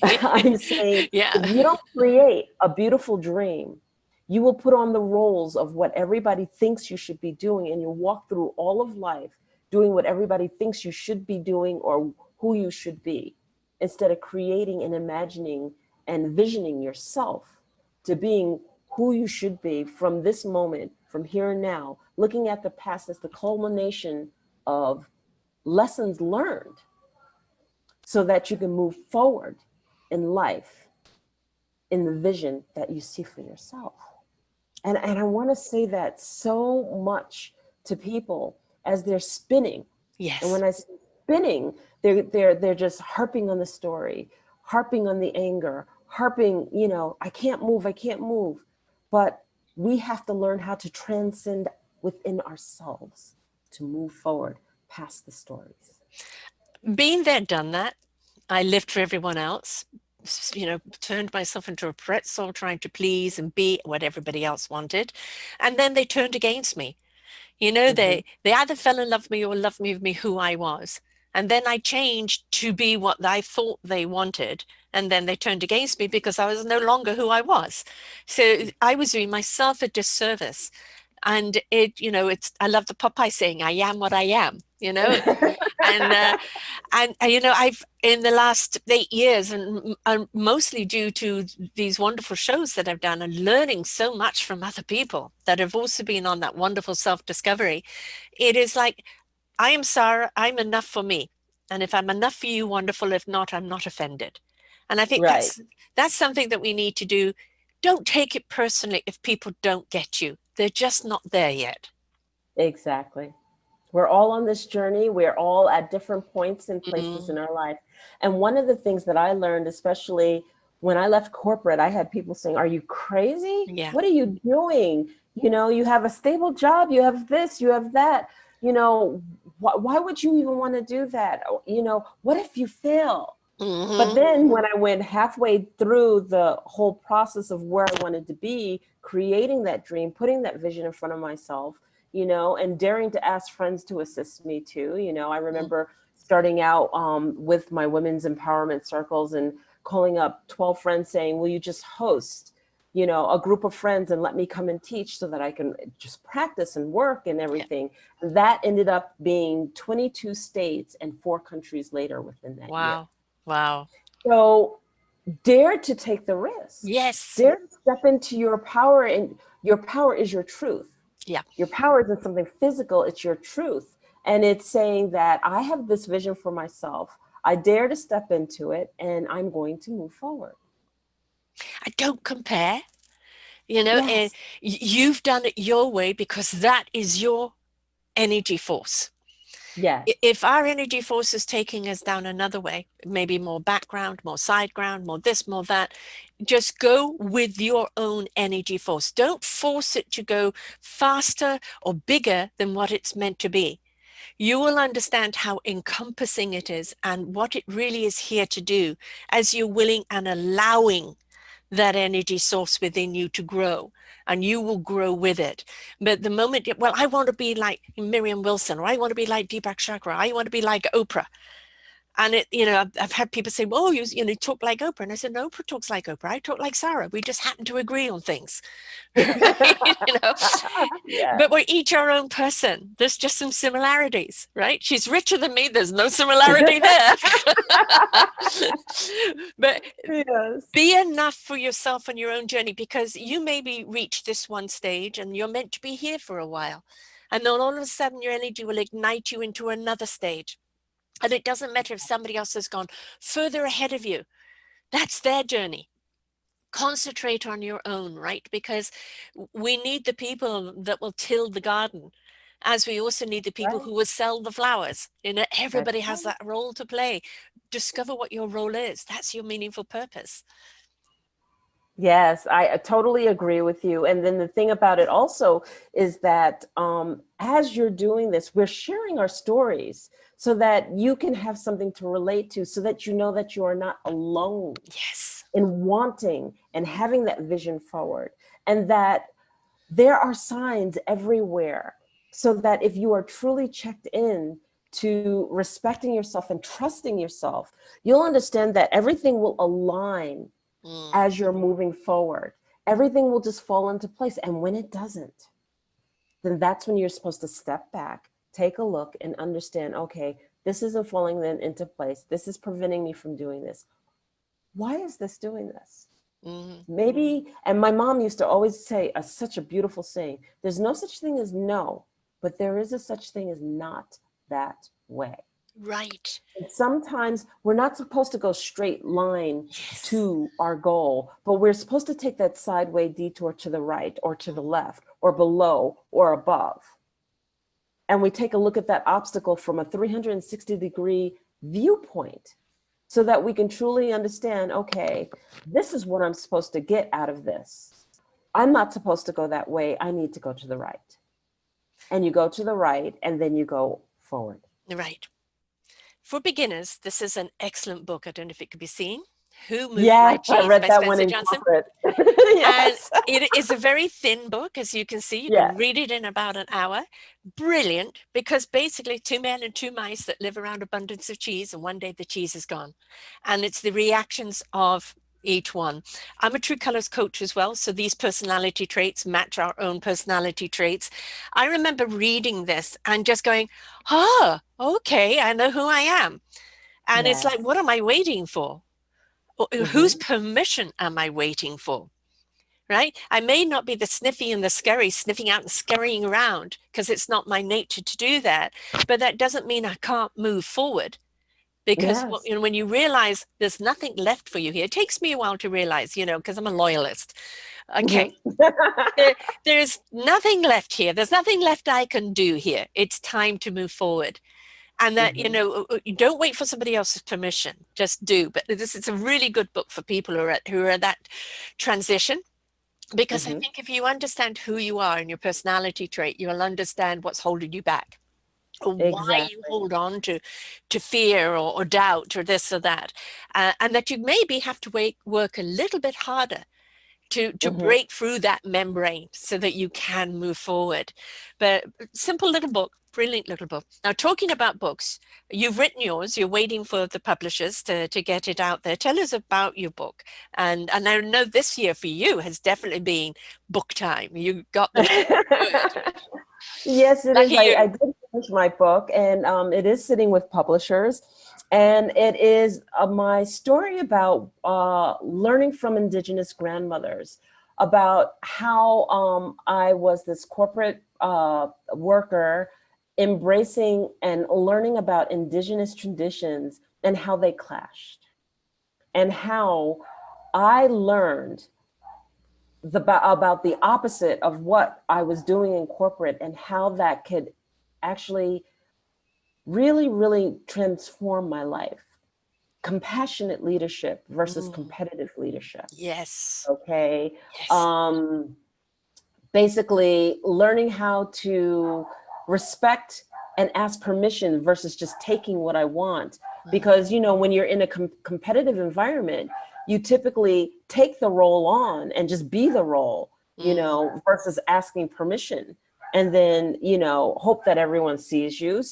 I'm saying Yeah. if you don't create a beautiful dream, you will put on the roles of what everybody thinks you should be doing, and you'll walk through all of life doing what everybody thinks you should be doing or who you should be, instead of creating and imagining and visioning yourself to being who you should be from this moment, from here and now, looking at the past as the culmination of lessons learned so that you can move forward in life in the vision that you see for yourself. And I want to say that so much to people as they're spinning. And Yes. when I say spinning, they're just harping on the story, harping on the anger, harping, I can't move, I can't move. But we have to learn how to transcend within ourselves to move forward past the stories. Been there, done that. I lived for everyone else, turned myself into a pretzel trying to please and be what everybody else wanted. And then they turned against me. Mhm. They either fell in love with me or loved me with me who I was. And then I changed to be what I thought they wanted. And then they turned against me because I was no longer who I was. So I was doing myself a disservice. And it's, I love the Popeye saying, I am what I am, and I've in the last 8 years, and mostly due to these wonderful shows that I've done and learning so much from other people that have also been on that wonderful self-discovery. It is like, I am Sarah, I'm enough for me, and if I'm enough for you, wonderful. If not, I'm not offended. And I think Right. that's something that we need to do. Don't take it personally if people don't get you. They're just not there yet. Exactly. We're all on this journey. We're all at different points and places in Mm, our life. And one of the things that I learned, especially when I left corporate, I had people saying, "Are you crazy? yeah. What are you doing? You know, you have a stable job, you have this, you have that. You know, why would you even want to do that? You know, what if you fail?" But Hmm. then when I went halfway through the whole process of where I wanted to be, creating that dream, putting that vision in front of myself, you know, and daring to ask friends to assist me too. You know, I remember starting out with my women's empowerment circles and calling up 12 friends saying, "Will you just host, you know, a group of friends and let me come and teach so that I can just practice and work and Yeah. everything?" That ended up being 22 states and 4 countries later within that year. Wow. Wow. So dare to take the risk. Yes. Dare to step into your power, and your power is your truth. Yeah. Your power isn't something physical, it's your truth. And it's saying that I have this vision for myself. I dare to step into it and I'm going to move forward. I don't compare, you know, and Yes. you've done it your way because that is your energy force. Yes. If our energy force is taking us down another way, maybe more background, more side ground, more this, more that, just go with your own energy force. Don't force it to go faster or bigger than what it's meant to be. You will understand how encompassing it is and what it really is here to do as you're willing and allowing that energy source within you to grow, and you will grow with it. But the moment, well, I want to be like Miriam Wilson, or I want to be like Deepak Chakra, I want to be like Oprah. And it, you know, I've had people say, "Oh, you know, talk like Oprah," and I said, "No, Oprah talks like Oprah. I talk like Sarah. We just happen to agree on things." Right? You know, Yeah. but we're each our own person. There's just some similarities, right? She's richer than me. There's no similarity there. But Yes. be enough for yourself and your own journey, because you maybe reach this one stage and you're meant to be here for a while. And then all of a sudden, your energy will ignite you into another stage. And it doesn't matter if somebody else has gone further ahead of you, that's their journey. Concentrate on your own, right? Because we need the people that will till the garden, as we also need the people Right. who will sell the flowers. You know, That's everybody has right. that role to play. Discover what your role is. That's your meaningful purpose. Yes, I totally agree with you. And then the thing about it also is that as you're doing this, we're sharing our stories so that you can have something to relate to, so that you know that you are not alone Yes. in wanting and having that vision forward, and that there are signs everywhere. So that if you are truly checked in to respecting yourself and trusting yourself, you'll understand that everything will align Mm, as you're moving forward. Everything will just fall into place. And when it doesn't, then that's when you're supposed to step back, take a look, and understand, okay, this isn't falling then into place. This is preventing me from doing this. Why is this doing this? mm, Maybe, and my mom used to always say such a beautiful saying, there's no such thing as no, but there is a such thing as not that way. right. And sometimes we're not supposed to go straight line Yes. to our goal, but we're supposed to take that sideway detour to the right or to the left or below or above. And we take a look at that obstacle from a 360-degree viewpoint so that we can truly understand, okay, this is what I'm supposed to get out of this. I'm not supposed to go that way. I need to go to the right. And you go to the right and then you go forward. Right. For beginners, this is an excellent book. I don't know if it could be seen. Who Moved My Yes, I Cheese read by that one Spencer in Johnson. corporate. And Yes. it is a very thin book, as you can see. You can Yes. read it in about an hour. Brilliant, because basically, two men and two mice that live around abundance of cheese, and one day the cheese is gone. And it's the reactions of each one. I'm a True Colors coach as well, so these personality traits match our own personality traits. I remember reading this and just going, "Ah, okay, I know who I am." And it's like, Yes. what am I waiting for? Whose Hmm. permission am I waiting for? Right? I may not be the sniffy and the scurry, sniffing out and scurrying around, because it's not my nature to do that. But that doesn't mean I can't move forward, Because Yes. when you realize there's nothing left for you here, it takes me a while to realize, because I'm a loyalist. Okay, Mhm. there's nothing left here. There's nothing left I can do here. It's time to move forward. And that, Mhm. you don't wait for somebody else's permission, just do. But this is a really good book for people who are at that transition. Because I Mhm. think if you understand who you are and your personality trait, you'll understand what's holding you back, or why you Exactly. hold on to fear or doubt or this or that, and that you maybe have to work a little bit harder to Mhm. break through that membrane so that you can move forward. But simple little book, brilliant little book. Now, talking about books, you've written yours, you're waiting for the publishers to get it out there. Tell us about your book. And I know this year for you has definitely been book time. You got the time to do it. Yes, it is. Lucky I you. did finish my book, and it is sitting with publishers. And it is my story about learning from Indigenous grandmothers, about how I was this corporate worker embracing and learning about Indigenous traditions and how they clashed, and how I learned about the opposite of what I was doing in corporate, and how that could actually really, really transform my life. Compassionate leadership versus Mm, competitive leadership. yes, Okay. yes. Um, Basically, learning how to respect and ask permission versus just taking what I want. Mhm, Because, when you're in a competitive environment, you typically take the role on and just be the role, mm, versus asking permission. And then, hope that everyone sees you,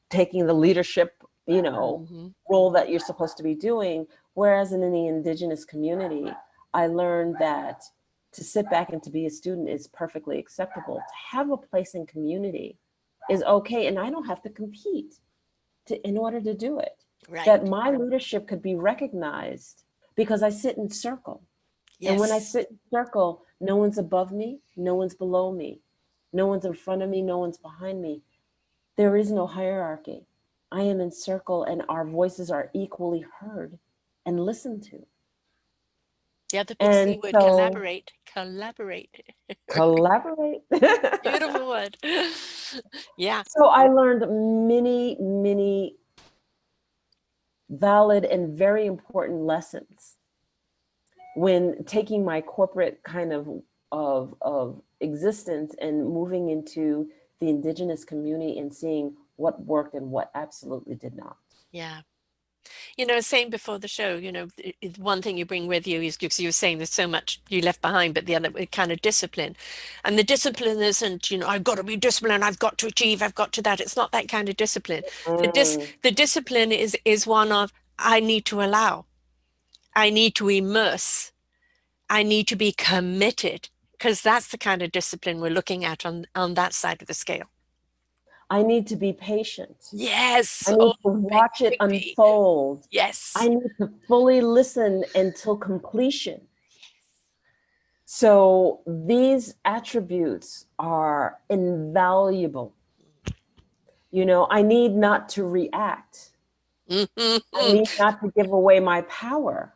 taking the leadership, mhm. role that you're supposed to be doing. Whereas in the Indigenous community, I learned that to sit back and to be a student is perfectly acceptable. To have a place in community is okay. And I don't have to compete in order to do it. That Right. my leadership could be recognized because I sit in circle. And when I Yes. sit in circle, no one's above me, no one's below me, no one's in front of me, no one's behind me. There is no hierarchy. I am in circle, and our voices are equally heard and listened to. The other big And C word, so collaborate. Collaborate. collaborate. Beautiful word. Yeah. So I learned many, many valid and very important lessons when taking my corporate kind of existence and moving into the Indigenous community and seeing what worked and what absolutely did not. Yeah. Saying before the show, one thing you bring with you is because you were saying there's so much you left behind, but the other kind of discipline. And the discipline isn't, I've got to be disciplined, I've got to achieve, I've got to that. It's not that kind of discipline. Mm, The discipline is one of I need to allow, I need to immerse, I need to be committed, because that's the kind of discipline we're looking at on that side of the scale. I need to be patient. I Yes. need Oh, to big, watch it big P. unfold. I Yes. need to fully listen until completion. So these attributes are invaluable. I need not to react. I Mhm. need not to give away my power.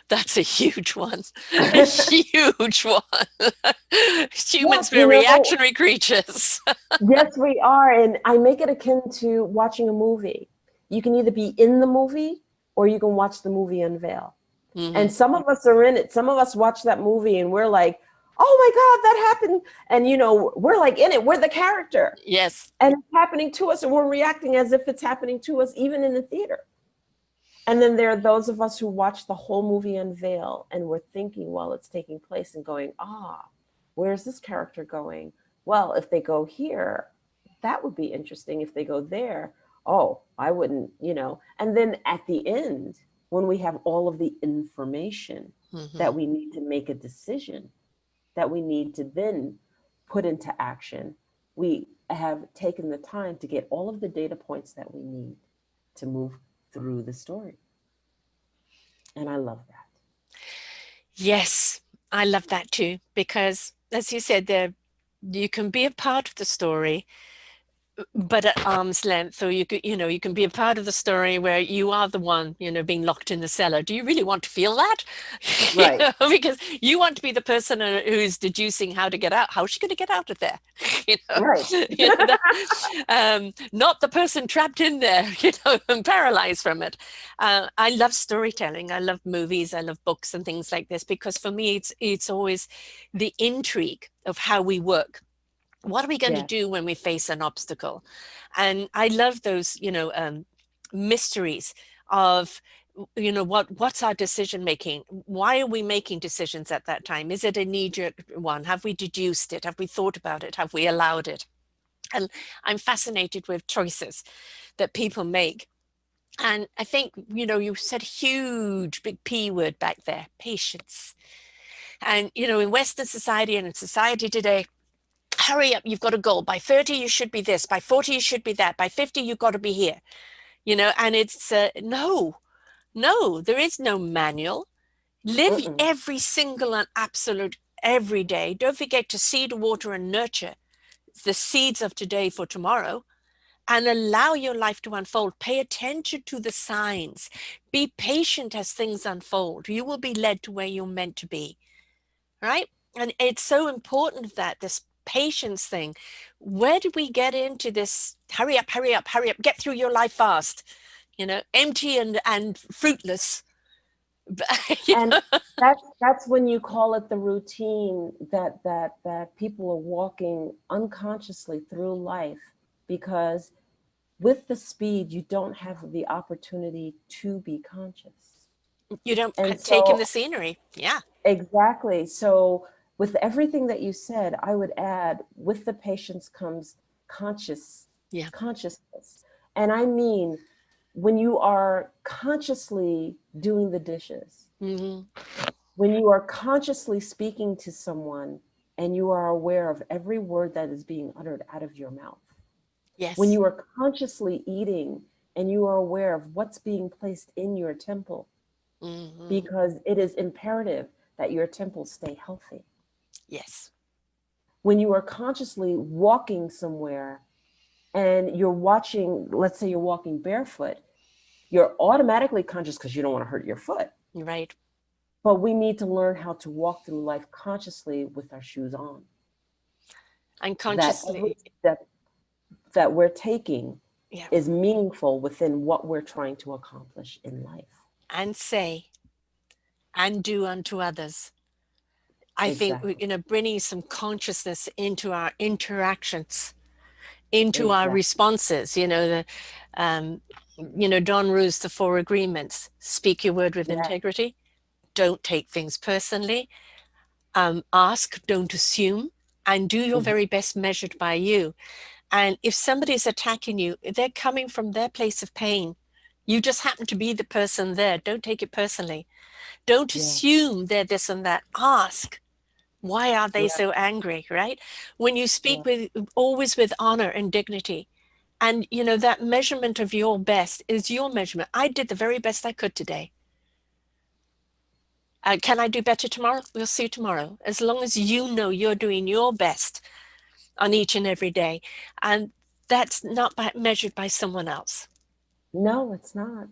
That's a huge one. A huge one. Yes, Humans, we're reactionary creatures. yes, we are. And I make it akin to watching a movie. You can either be in the movie or you can watch the movie unveil. And Hmm. some of us are in it. Some of us watch that movie and we're like, oh my God, that happened. And, we're like in it. We're the character. Yes. And it's happening to us, and we're reacting as if it's happening to us, even in the theater. And then there are those of us who watch the whole movie unveil and we're thinking while it's taking place and going, where's this character going? Well, if they go here, that would be interesting. If they go there, oh, I wouldn't, And then at the end, when we have all of the information that Hmm. we need to make a decision, that we need to then put into action, we have taken the time to get all of the data points that we need to move through the story. And I love that. Yes, I love that too, because as you said, there you can be a part of the story, but at arm's length, so you could, you can be a part of the story where you are the one, being locked in the cellar. Do you really want to feel that? Right. Because you want to be the person who's deducing how to get out. How's she going to get out of there? you know, Right. not the person trapped in there, and paralyzed from it. I love storytelling. I love movies. I love books and things like this because for me, it's always the intrigue of how we work. What are we going to Yeah. do when we face an obstacle? And I love those, mysteries of, what's our decision making? Why are we making decisions at that time? Is it a knee-jerk one? Have we deduced it? Have we thought about it? Have we allowed it? And I'm fascinated with choices that people make. And I think, you said huge, big P word back there, patience. And, in Western society and in society today, hurry up, you've got a goal. By 30, you should be this. By 40, you should be that. By 50, you've got to be here. And it's no, no, there is no manual. Live Mm-mm. every single and absolute every day. Don't forget to seed, water, and nurture the seeds of today for tomorrow and allow your life to unfold. Pay attention to the signs. Be patient as things unfold. You will be led to where you're meant to be, right? And it's so important that this patience thing, where did we get into this hurry up, hurry up, hurry up, get through your life fast, empty and fruitless. you And know? that's when you call it the routine that people are walking unconsciously through life because with the speed you don't have the opportunity to be conscious. You don't And take in so the scenery. Yeah. exactly. So with everything that you said, I would add with the patience comes conscious Yeah. consciousness. And I mean when you are consciously doing the dishes, Hmm. when you are consciously speaking to someone and you are aware of every word that is being uttered out of your mouth, when Yes. you are consciously eating and you are aware of what's being placed in your temple, Hmm. because it is imperative that your temple stay healthy. Yes. When you are consciously walking somewhere and you're watching, let's say you're walking barefoot, you're automatically conscious because you don't want to hurt your foot. You're right. But we need to learn how to walk through life consciously with our shoes on. That every Unconsciously. step that we're taking Yeah. is meaningful within what we're trying to accomplish in life. And say and do unto others. I think, Exactly. bringing some consciousness into our interactions, into our Exactly. responses, um, Don Ru's The Four Agreements: speak your word with Yeah. integrity, don't take things personally, ask, don't assume, and do your Mhm. very best measured by you. And if somebody's attacking you, they're coming from their place of pain. You just happen to be the person there. Don't take it personally. Don't Yeah. assume they're this and that. Ask, why are they Yeah. so angry, right? When you Yeah. speak with always with honor and dignity, and that measurement of your best is your measurement. I did the very best I could today. Can I do better tomorrow? We'll see tomorrow. As long as you know you're doing your best on each and every day, and that's not measured by someone else. No, it's not.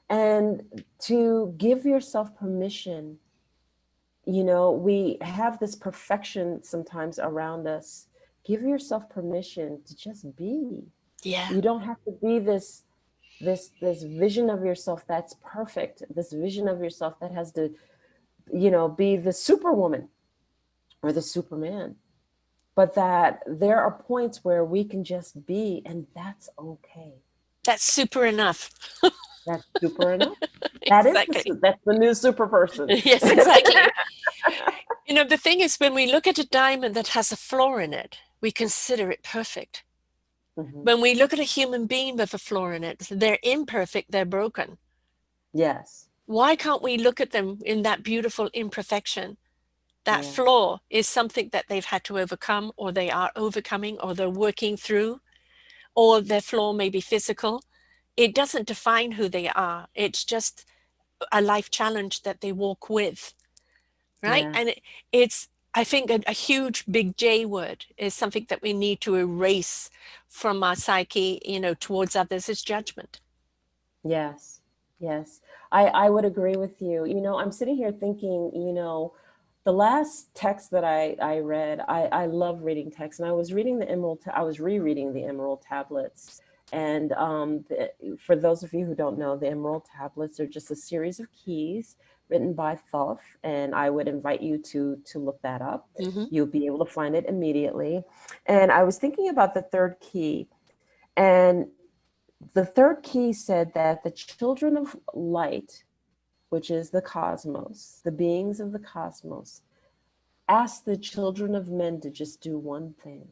And to give yourself permission, we have this perfection sometimes around us. Give yourself permission to just be. Yeah, You don't have to be this vision of yourself that's perfect, this vision of yourself that has to, be the superwoman or the superman, but that there are points where we can just be, and that's okay. that's super enough. That's super enough. Exactly. That's the new super person. Yes, exactly. The thing is, when we look at a diamond that has a flaw in it, we consider it perfect. Mhm. When we look at a human being with a flaw in it, they're imperfect, they're broken. Yes. Why can't we look at them in that beautiful imperfection? That Yeah. flaw is something that they've had to overcome, or they are overcoming, or they're working through, or their flaw may be physical. It doesn't define who they are. It's just a life challenge that they walk with, right? Yeah. And it's I think a huge big J word is something that we need to erase from our psyche, towards others is judgment. Yes, yes. I would agree with you. I'm sitting here thinking, the last text that I read, I love reading text, and I was reading I was rereading the Emerald Tablets. And for those of you who don't know, the Emerald Tablets are just a series of keys written by Thoth, and I would invite you to look that up. Hmm. You'll be able to find it immediately. And I was thinking about the third key, and the third key said that the children of light, which is the cosmos, the beings of the cosmos, asked the children of men to just do one thing: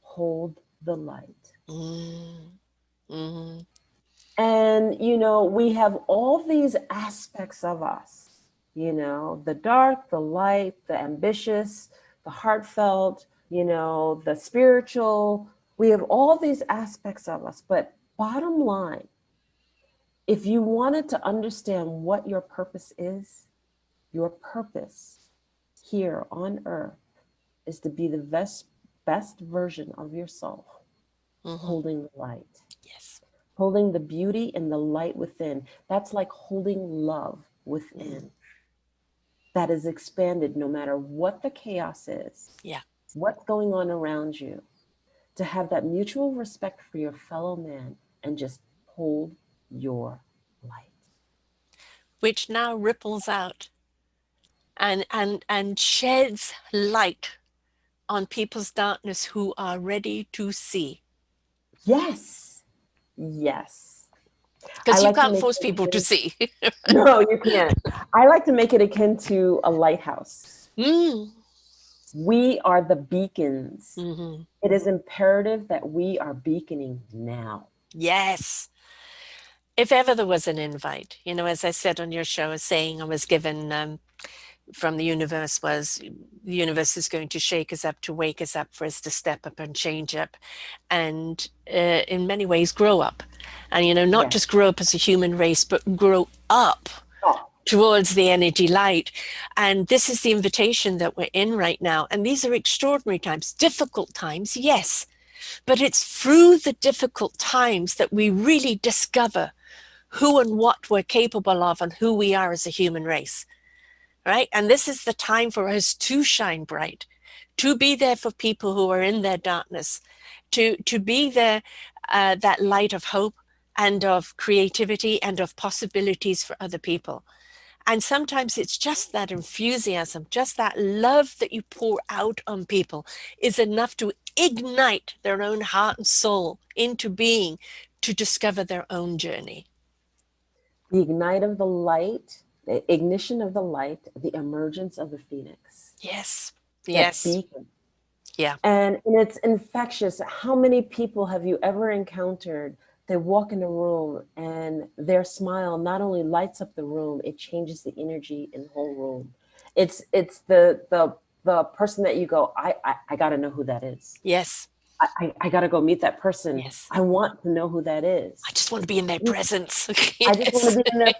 hold the light. Mm. Hmm. And, we have all these aspects of us, the dark, the light, the ambitious, the heartfelt, the spiritual. We have all these aspects of us. But bottom line, if you wanted to understand what your purpose here on earth is to be the best version of yourself, Hmm. holding the light, Yes. holding the beauty and the light within. That's like holding love Mm. within, that is expanded no matter what the chaos is, Yeah. what's going on around you, to have that mutual respect for your fellow man and just hold your light. Which now ripples out and sheds light on people's darkness who are ready to see. Yes, yes. I Because you like to can't make force it people to akin, see. no, you can't. I like to make it akin to a lighthouse. Mm. We are the beacons. Hmm. It is imperative that we are beaconing now. Yes. If ever there was an invite, as I said on your show, a saying I was given from the universe was the universe is going to shake us up to wake us up for us to step up and change up and in many ways grow up. And, not Yes. just grow up as a human race, but grow up Oh, towards the energy light. And this is the invitation that we're in right now. And these are extraordinary times, difficult times, yes. But it's through the difficult times that we really discover who and what we're capable of and who we are as a human race, right? And this is the time for us to shine bright, to be there for people who are in their darkness, to be there, that light of hope and of creativity and of possibilities for other people. And sometimes it's just that enthusiasm, just that love that you pour out on people is enough to ignite their own heart and soul into being to discover their own journey. the ignite of the light, the ignition of the light, the emergence of the phoenix, Yes. that Yes. beacon. Yeah. And it's infectious. How many people have you ever encountered? They walk in a room and their smile not only lights up the room, it changes the energy in the whole room. It's the person that you go, I got to know who that is. Yes. I got to go meet that person. Yes. I want to know who that I is. just want to be in their presence. I just want to Yes. be in their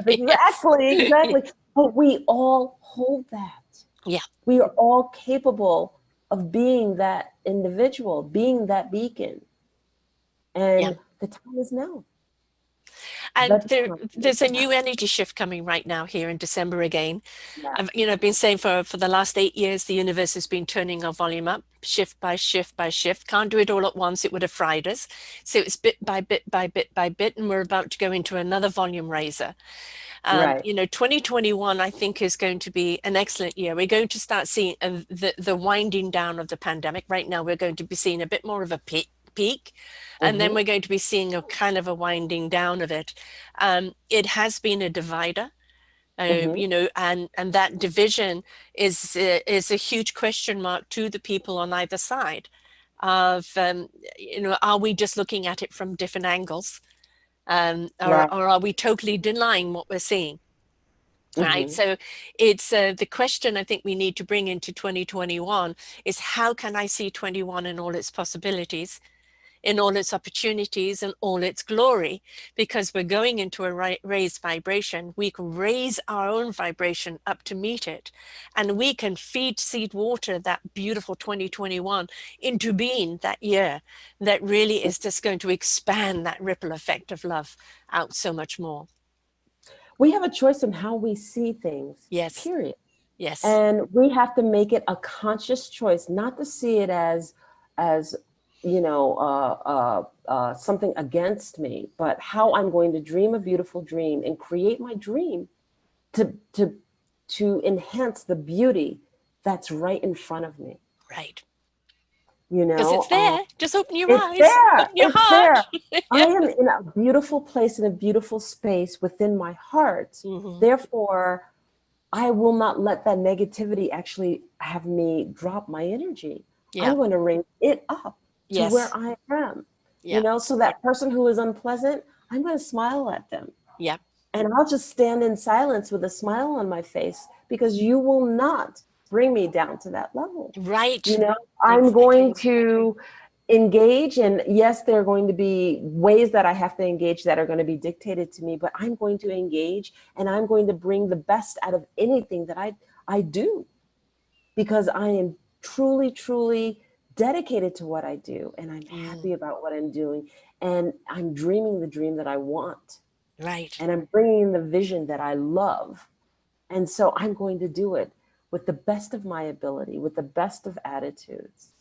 presence. Yes. Exactly, exactly. But we all hold that. Yeah. We are all capable of being that individual, being that beacon. Yeah. And the time is now. The And time there's is a now. new energy shift coming right now here in December again. Yes. I've been saying for the last 8 years, the universe has been turning our volume up, shift by shift by shift. Can't do it all at once; it would have fried us. So it's bit by bit by bit by bit, and we're about to go into another volume raiser. Right. 2021, I think, is going to be an excellent year. We're going to start seeing the winding down of the pandemic. Right now, we're going to be seeing a bit more of a peak, and then Mm-hmm. we're going to be seeing a kind of a winding down of it. It has been a divider. Mm-hmm. And that division is a huge question mark to the people on either side of, are we just looking at it from different angles, Right. or are we totally denying what we're seeing? Right. Mm-hmm. So it's the question I think we need to bring into 2021 is how can I see 21 and all its possibilities in all its opportunities and all its glory, because we're going into a raised vibration. We can raise our own vibration up to meet it, and we can feed, seed, water that beautiful 2021 into being that year that really is just going to expand that ripple effect of love out so much more. We have a choice in how we see things, Yes, period. yes, And we have to make it a conscious choice, not to see it as something against me, but how I'm going to dream a beautiful dream and create my dream to to to enhance the beauty that's right in front of me. right. You Because it's know, there. Just open your it's eyes, there. open your It's heart. there. I am in a beautiful place, in a beautiful space within my heart. Hmm. Therefore, I will not let that negativity actually have me drop my energy. Yeah. I'm going to raise it up to where Yes. I am. Yeah. So that person who is unpleasant, I'm going to smile at them. Yeah. And I'll just stand in silence with a smile on my face because you will not bring me down to that level. You Right. know, I'm going Exactly. to engage, and yes, there are going to be ways that I have to engage that are going to be dictated to me, but I'm going to engage and I'm going to bring the best out of anything that I do, because I am truly, truly dedicated to what I do, and I'm Mm, happy about what I'm doing, and I'm dreaming the dream that I want, right. and I'm bringing the vision that I love. And so I'm going to do it with the best of my ability, with the best of attitudes.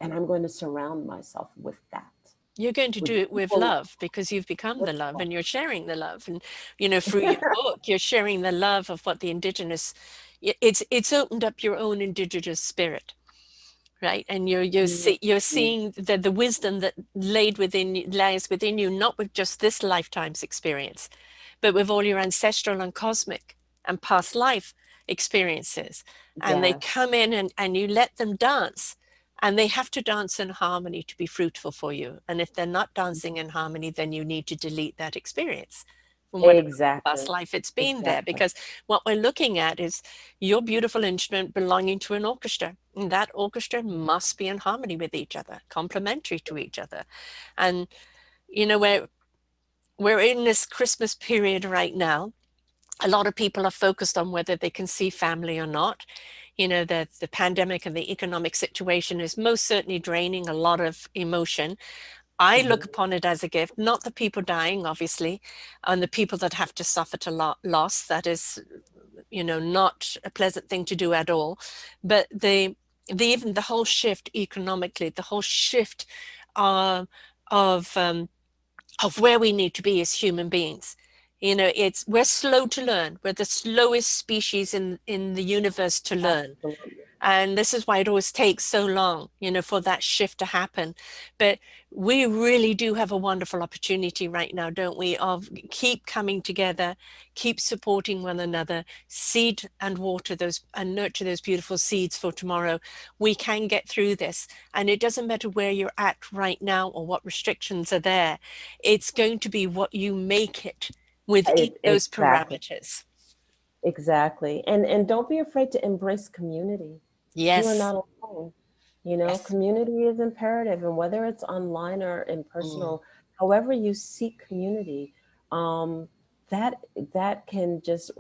And I'm going to surround myself with that, You're going to with do it with people love because you've become with the love love. and you're sharing the love. And, through your book, you're sharing the love of what the Indigenous, it's opened up your own Indigenous spirit. Right, and you're Mhm. seeing the wisdom that lies within you, not with just this lifetime's experience, but with all your ancestral and cosmic and past life experiences. And they Yes, come in, and you let them dance, and they have to dance in harmony to be fruitful for you. And if they're not dancing in harmony, then you need to delete that experience from whatever past exactly. life it's been there, Exactly. because what we're looking at is your beautiful instrument belonging to an orchestra, and that orchestra must be in harmony with each other, complementary to each other. And we're in this Christmas period right now. A lot of people are focused on whether they can see family or not. The pandemic and the economic situation is most certainly draining a lot of emotion. I look Mhm. upon it as a gift, not the people dying, obviously, and the people that have to suffer to loss. That is, not a pleasant thing to do at all. But even the whole shift economically, the whole shift uh, of where we need to be as human beings. It's we're slow to learn. We're the slowest species in the universe to learn. Absolutely. And this is why it always takes so long, for that shift to happen. But we really do have a wonderful opportunity right now, don't we, of keep coming together, keep supporting one another, seed and water those and nurture those beautiful seeds for tomorrow. We can get through this. And it doesn't matter where you're at right now or what restrictions are there. It's going to be what you make it within those Exactly. parameters. Exactly. And don't be afraid to embrace community. You are Yes. not alone. Yes. Community is imperative, and whether it's online or in Mm. personal, however you seek community, um, that that can just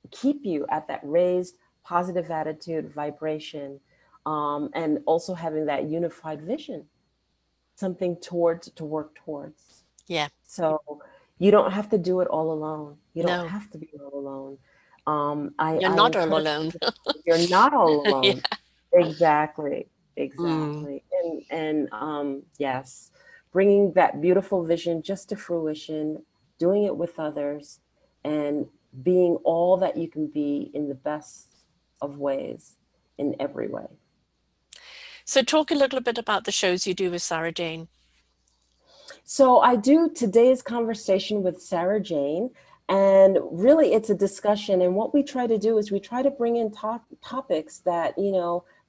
keep you at that raised positive attitude, vibration, and also having that unified vision, something towards to work towards. Yeah. So you don't have to do it all alone. You don't No, have to be all alone. I, you're I not all encourage alone. you, you're not all Yeah. alone. Exactly. Mm. Exactly. And yes, bringing that beautiful vision just to fruition, doing it with others, and being all that you can be in the best of ways in every way. So talk a little bit about the shows you do with Sarah Jane. So I do today's conversation with Sarah Jane, and really it's a discussion. And what we try to do is we try to bring in topics that,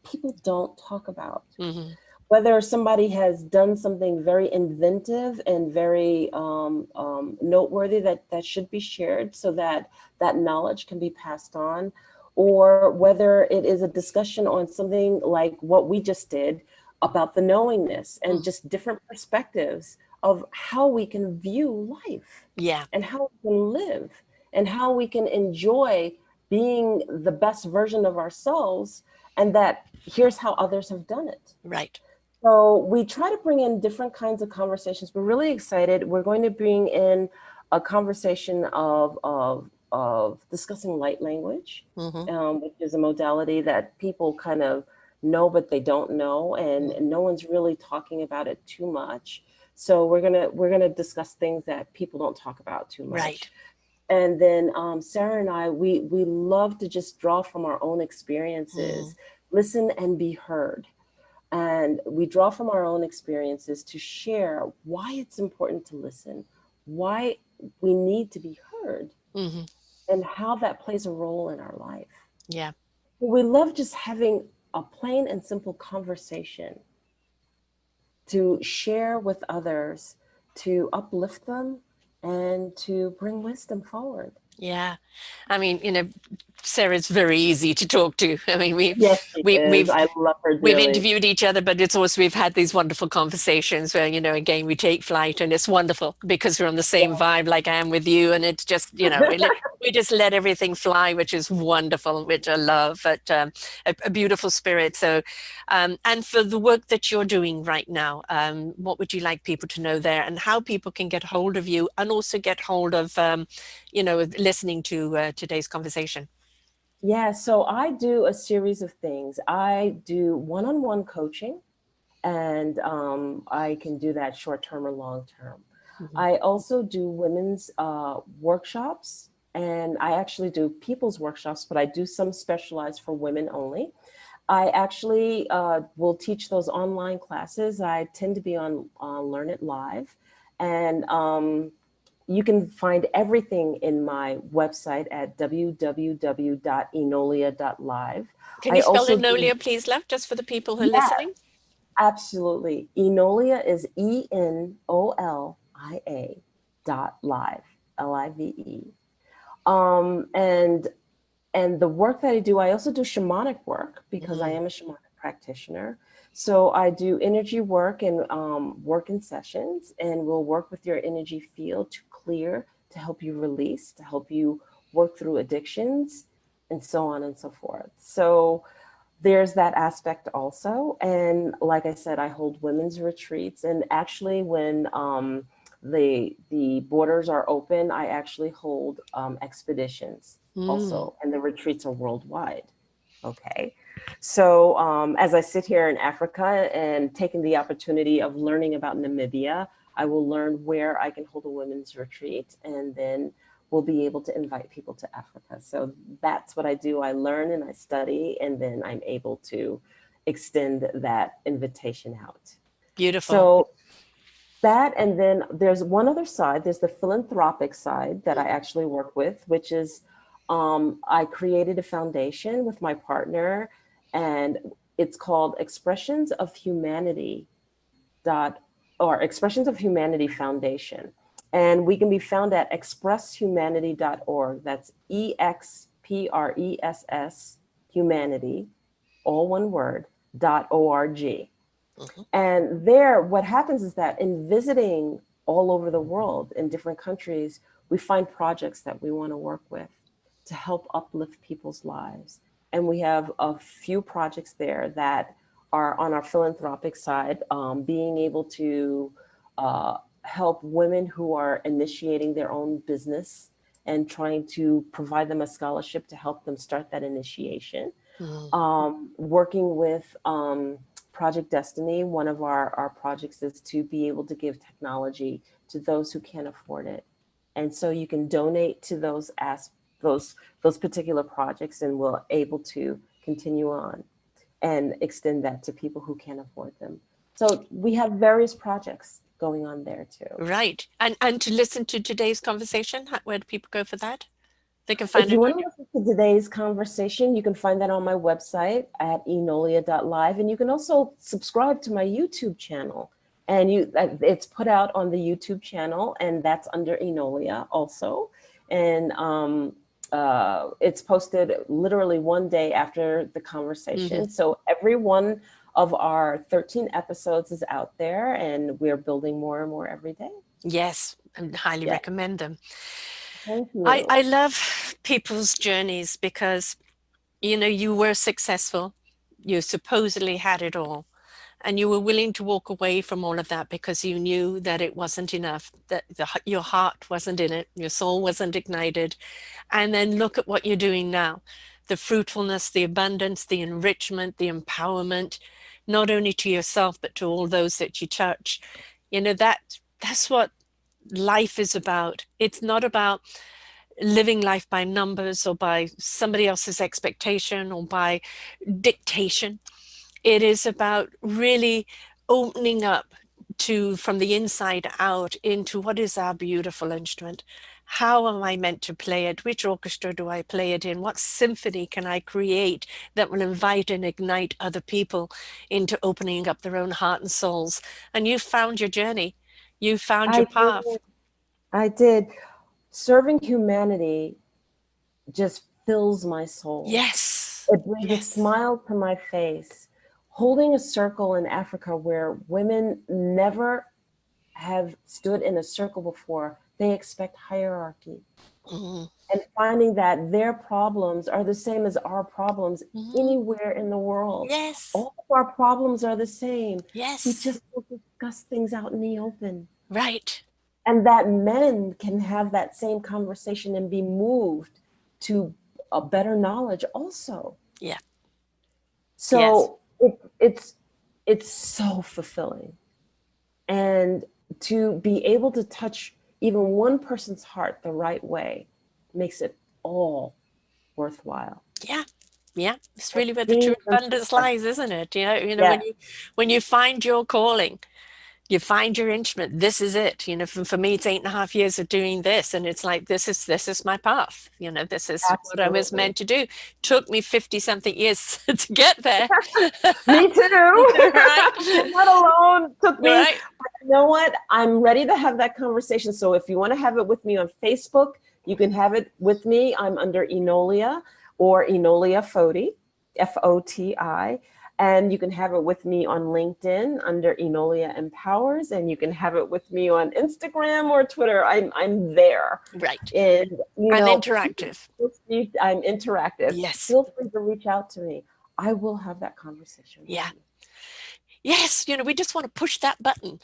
people don't talk about. Hmm. Whether somebody has done something very inventive and very noteworthy that should be shared so that that knowledge can be passed on, or whether it is a discussion on something like what we just did, about the knowingness and Mm. just different perspectives of how we can view life Yeah. and how we can live and how we can enjoy being the best version of ourselves, and that here's how others have done it. Right. So we try to bring in different kinds of conversations. We're really excited. We're going to bring in a conversation of discussing light language, Mm-hmm. which is a modality that people kind of know but they don't know, and Mm. no one's really talking about it too much. So we're gonna discuss things that people don't talk about too Right. much. And then Sarah and I, we love to just draw from our own Mm. experiences, listen and be heard, and we draw from our own experiences to share why it's important to listen, why we need to be heard, Mm-hmm. and how that plays a role in our life. Yeah. We love just having a plain and simple conversation to share with others, to uplift them, and to bring wisdom forward. Yeah. I mean, Sarah's very easy to talk to. I mean, Yes, she we is. we've I love her we've dearly. interviewed each other, but it's also we've had these wonderful conversations where, again, we take flight, and it's wonderful because we're on the same vibe like I am with you, and it's just, we just let everything fly, which is wonderful, which I love. But a beautiful spirit. So, and for the work that you're doing right now, what would you like people to know there, and how people can get hold of you, and also get hold of, listening to today's conversation? Yeah, so I do a series of things. I do one on one coaching, and I can do that short term or long term. Mhm. I also do women's workshops, and I actually do people's workshops, but I do some specialized for women only. I actually will teach those online classes. I tend to be on Learn It Live, and you can find everything in my website at www.enolia.live. Can I you spell also do, Enolia, please, love, just for the people who are yeah, listening? absolutely. Enolia is Enolia dot live, Live. And the work that I do, I also do shamanic work because I Mm. am a shamanic practitioner. So I do energy work and work in sessions, and we'll work with your energy field to clear, to help you release, to help you work through addictions, and so on and so forth. So there's that aspect also. And like I said, I hold women's retreats, and actually when the borders are open, I actually hold expeditions Mm. also, and the retreats are worldwide. Okay. So as I sit here in Africa and taking the opportunity of learning about Namibia, I will learn where I can hold a women's retreat, and then we'll be able to invite people to Africa. So that's what I do. I learn and I study, and then I'm able to extend that invitation out. Beautiful. So that, and then there's one other side. There's the philanthropic side that I Mhm. actually work with, which is I created a foundation with my partner, and it's called Expressions of Humanity dot or Expressions of Humanity Foundation. And we can be found at expresshumanity.org. That's EXPRESS humanity, all one word, .org. Mhm. And there, what happens is that in visiting all over the world in different countries, we find projects that we want to work with to help uplift people's lives. And we have a few projects there that are on our philanthropic side, being able to help women who are initiating their own business and trying to provide them a scholarship to help them start that initiation. Mhm. Working with Project Destiny, one of our projects is to be able to give technology to those who can't afford it. And so you can donate to those those particular projects, and we're able to continue on and extend that to people who can't afford them. So we have various projects going on there too. Right. And to listen to today's conversation, where do people go for that? They can If find you it want on to your. listen to today's conversation, you can find that on my website at enolia.live. And you can also subscribe to my YouTube channel. And it's put out on the YouTube channel, and that's under Enolia also. And it's posted literally one day after the Mhm. conversation. So everyone of our 13 episodes is out there, and we're building more and more every day. Yes, and highly Yeah. recommend them. Thank I, you. I love people's journeys because, you were successful. You supposedly had it all. And you were willing to walk away from all of that because you knew that it wasn't enough, that your heart wasn't in it, your soul wasn't ignited. And then look at what you're doing now, the fruitfulness, the abundance, the enrichment, the empowerment, not only to yourself, but to all those that you touch. That's what life is about. It's not about living life by numbers or by somebody else's expectation or by dictation. It is about really opening up to from the inside out into what is our beautiful instrument. How am I meant to play it? Which orchestra do I play it in? What symphony can I create that will invite and ignite other people into opening up their own heart and souls? And you found your journey. You found your I did. path. I did. Serving humanity just fills my soul. Yes. It brings a Yes. smile to my face. Holding a circle in Africa where women never have stood in a circle before, they expect hierarchy. Mhm. And finding that their problems are the same as our problems Mhm. anywhere in the world. Yes. All of our problems are the same. We Yes. just don't discuss things out in the open. Right. And that men can have that same conversation and be moved to a better knowledge also. Yeah. Yes. So it's so fulfilling. And to be able to touch even one person's heart the right way makes it all worthwhile. Yeah. Yeah. It's Like really where the true dreams and abundance success. lies, isn't it? Yeah, When you find your calling, you find your instrument, this is it. For me, it's 8.5 years of doing this. And it's like this is my path. This is what I was absolutely. meant to do. Took me 50 something years to get there. Me too. Right? You're not alone. Took me. Right. But you know what? I'm ready to have that conversation. So if you want to have it with me on Facebook, you can have it with me. I'm under Enolia or Enolia Foti, Foti. And you can have it with me on LinkedIn under Enolia Empowers. And you can have it with me on Instagram or Twitter. I'm there. Right. And, And please, interactive. I'm interactive. Yes. Feel free to reach out to me. I will have that conversation with Yeah. you. Yes, we just want to push that button.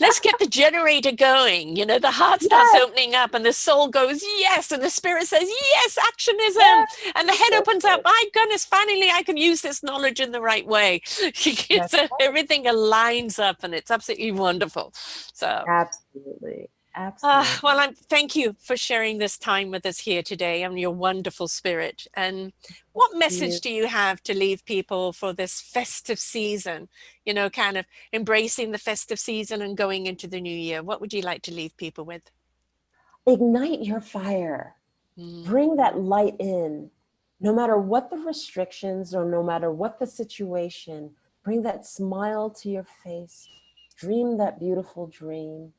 Let's get the generator going. The heart starts Yes, opening up and the soul goes, yes, and the spirit says, yes, actionism. yes, And the head yes, opens up. yes. My goodness, finally I can use this knowledge in the right way. That's So everything aligns up and it's absolutely wonderful. So absolutely, absolutely. well, thank you for sharing this time with us here today and your wonderful spirit. And what You message do you have to leave people for this festive season? Kind of embracing the festive season and going into the new year. What would you like to leave people with? ignite your fire. Mm, Bring that light in. No matter what the restrictions or no matter what the situation, bring that smile to your face. Dream that beautiful dream.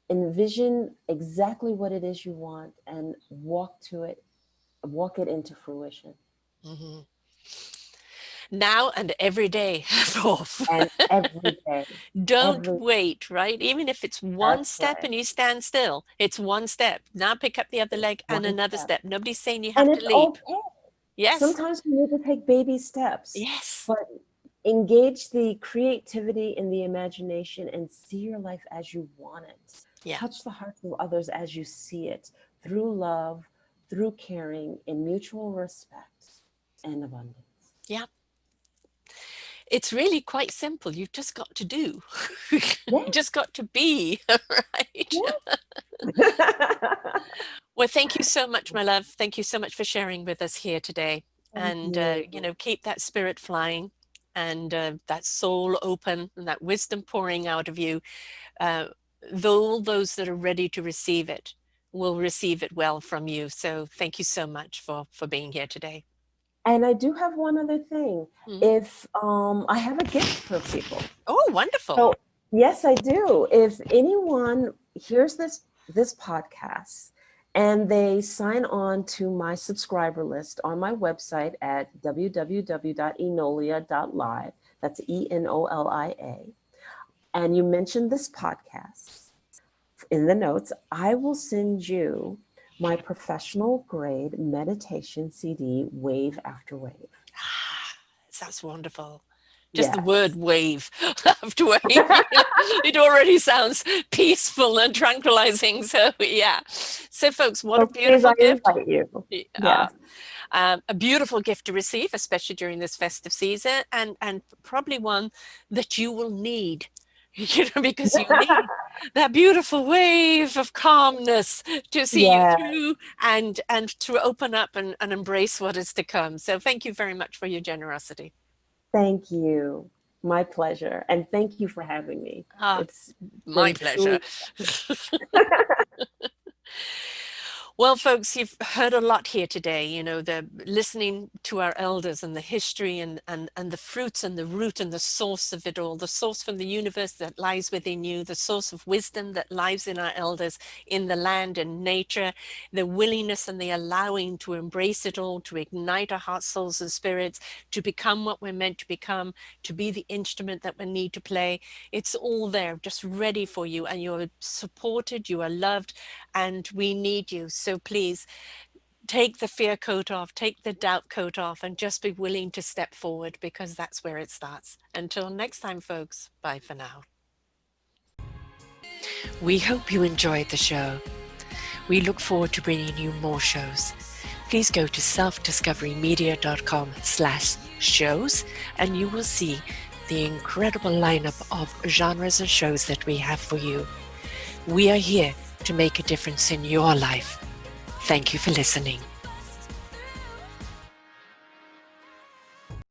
Envision exactly what it is you want and walk it into fruition. mhm. Now and every day, forth. And every day, Don't every wait, right? Even if it's one that's step right. and you stand still, it's one step. Now pick up the other It's leg and one another step. step. Nobody's saying you And have to it's leap. okay. Yes. Sometimes we need to take baby steps, Yes. but engage the creativity and the imagination and see your life as you want it. Yeah. Touch the hearts of others as you see it through love, through caring, in mutual respect and abundance. Yeah. It's really quite simple. You've just got to do. You Yeah, just got to be, right? yeah. Well, thank you so much, my love. Thank you so much for sharing with us here today. Thank And, you. keep that spirit flying and that soul open and that wisdom pouring out of you. Uh, all those that are ready to receive it will receive it well from you. So thank you so much for being here today. And I do have one other thing. Mhm. If I have a gift for people. Oh, wonderful. So yes, I do. If anyone hears this podcast and they sign on to my subscriber list on my website at www.enolia.live. That's Enolia. And you mentioned this podcast in the notes, I will send you my professional grade meditation CD, Wave After Wave. Ah, sounds wonderful. Just the word Yes. wave after wave, it already sounds peaceful and tranquilizing. So, yeah. So, folks, what a So please, beautiful I gift. invite you. Uh, Yes. a beautiful gift to receive, especially during this festive season, and probably one that you will need, because you need that beautiful wave of calmness to see you Yeah. through and to open up and embrace what is to come. So thank you very much for your generosity. Thank you. My pleasure. And thank you for having me. Ah, It's my been pleasure. truly. Well, folks, you've heard a lot here today, the listening to our elders and the history and the fruits and the root and the source of it all, the source from the universe that lies within you, the source of wisdom that lies in our elders, in the land and nature, the willingness and the allowing to embrace it all, to ignite our hearts, souls, and spirits, to become what we're meant to become, to be the instrument that we need to play. It's all there, just ready for you, and you're supported, you are loved, and we need you. So please take the fear coat off, take the doubt coat off, and just be willing to step forward, because that's where it starts. Until next time, folks, bye for now. We hope you enjoyed the show. We look forward to bringing you more shows. Please go to selfdiscoverymedia.com/shows and you will see the incredible lineup of genres and shows that we have for you. We are here to make a difference in your life. Thank you for listening.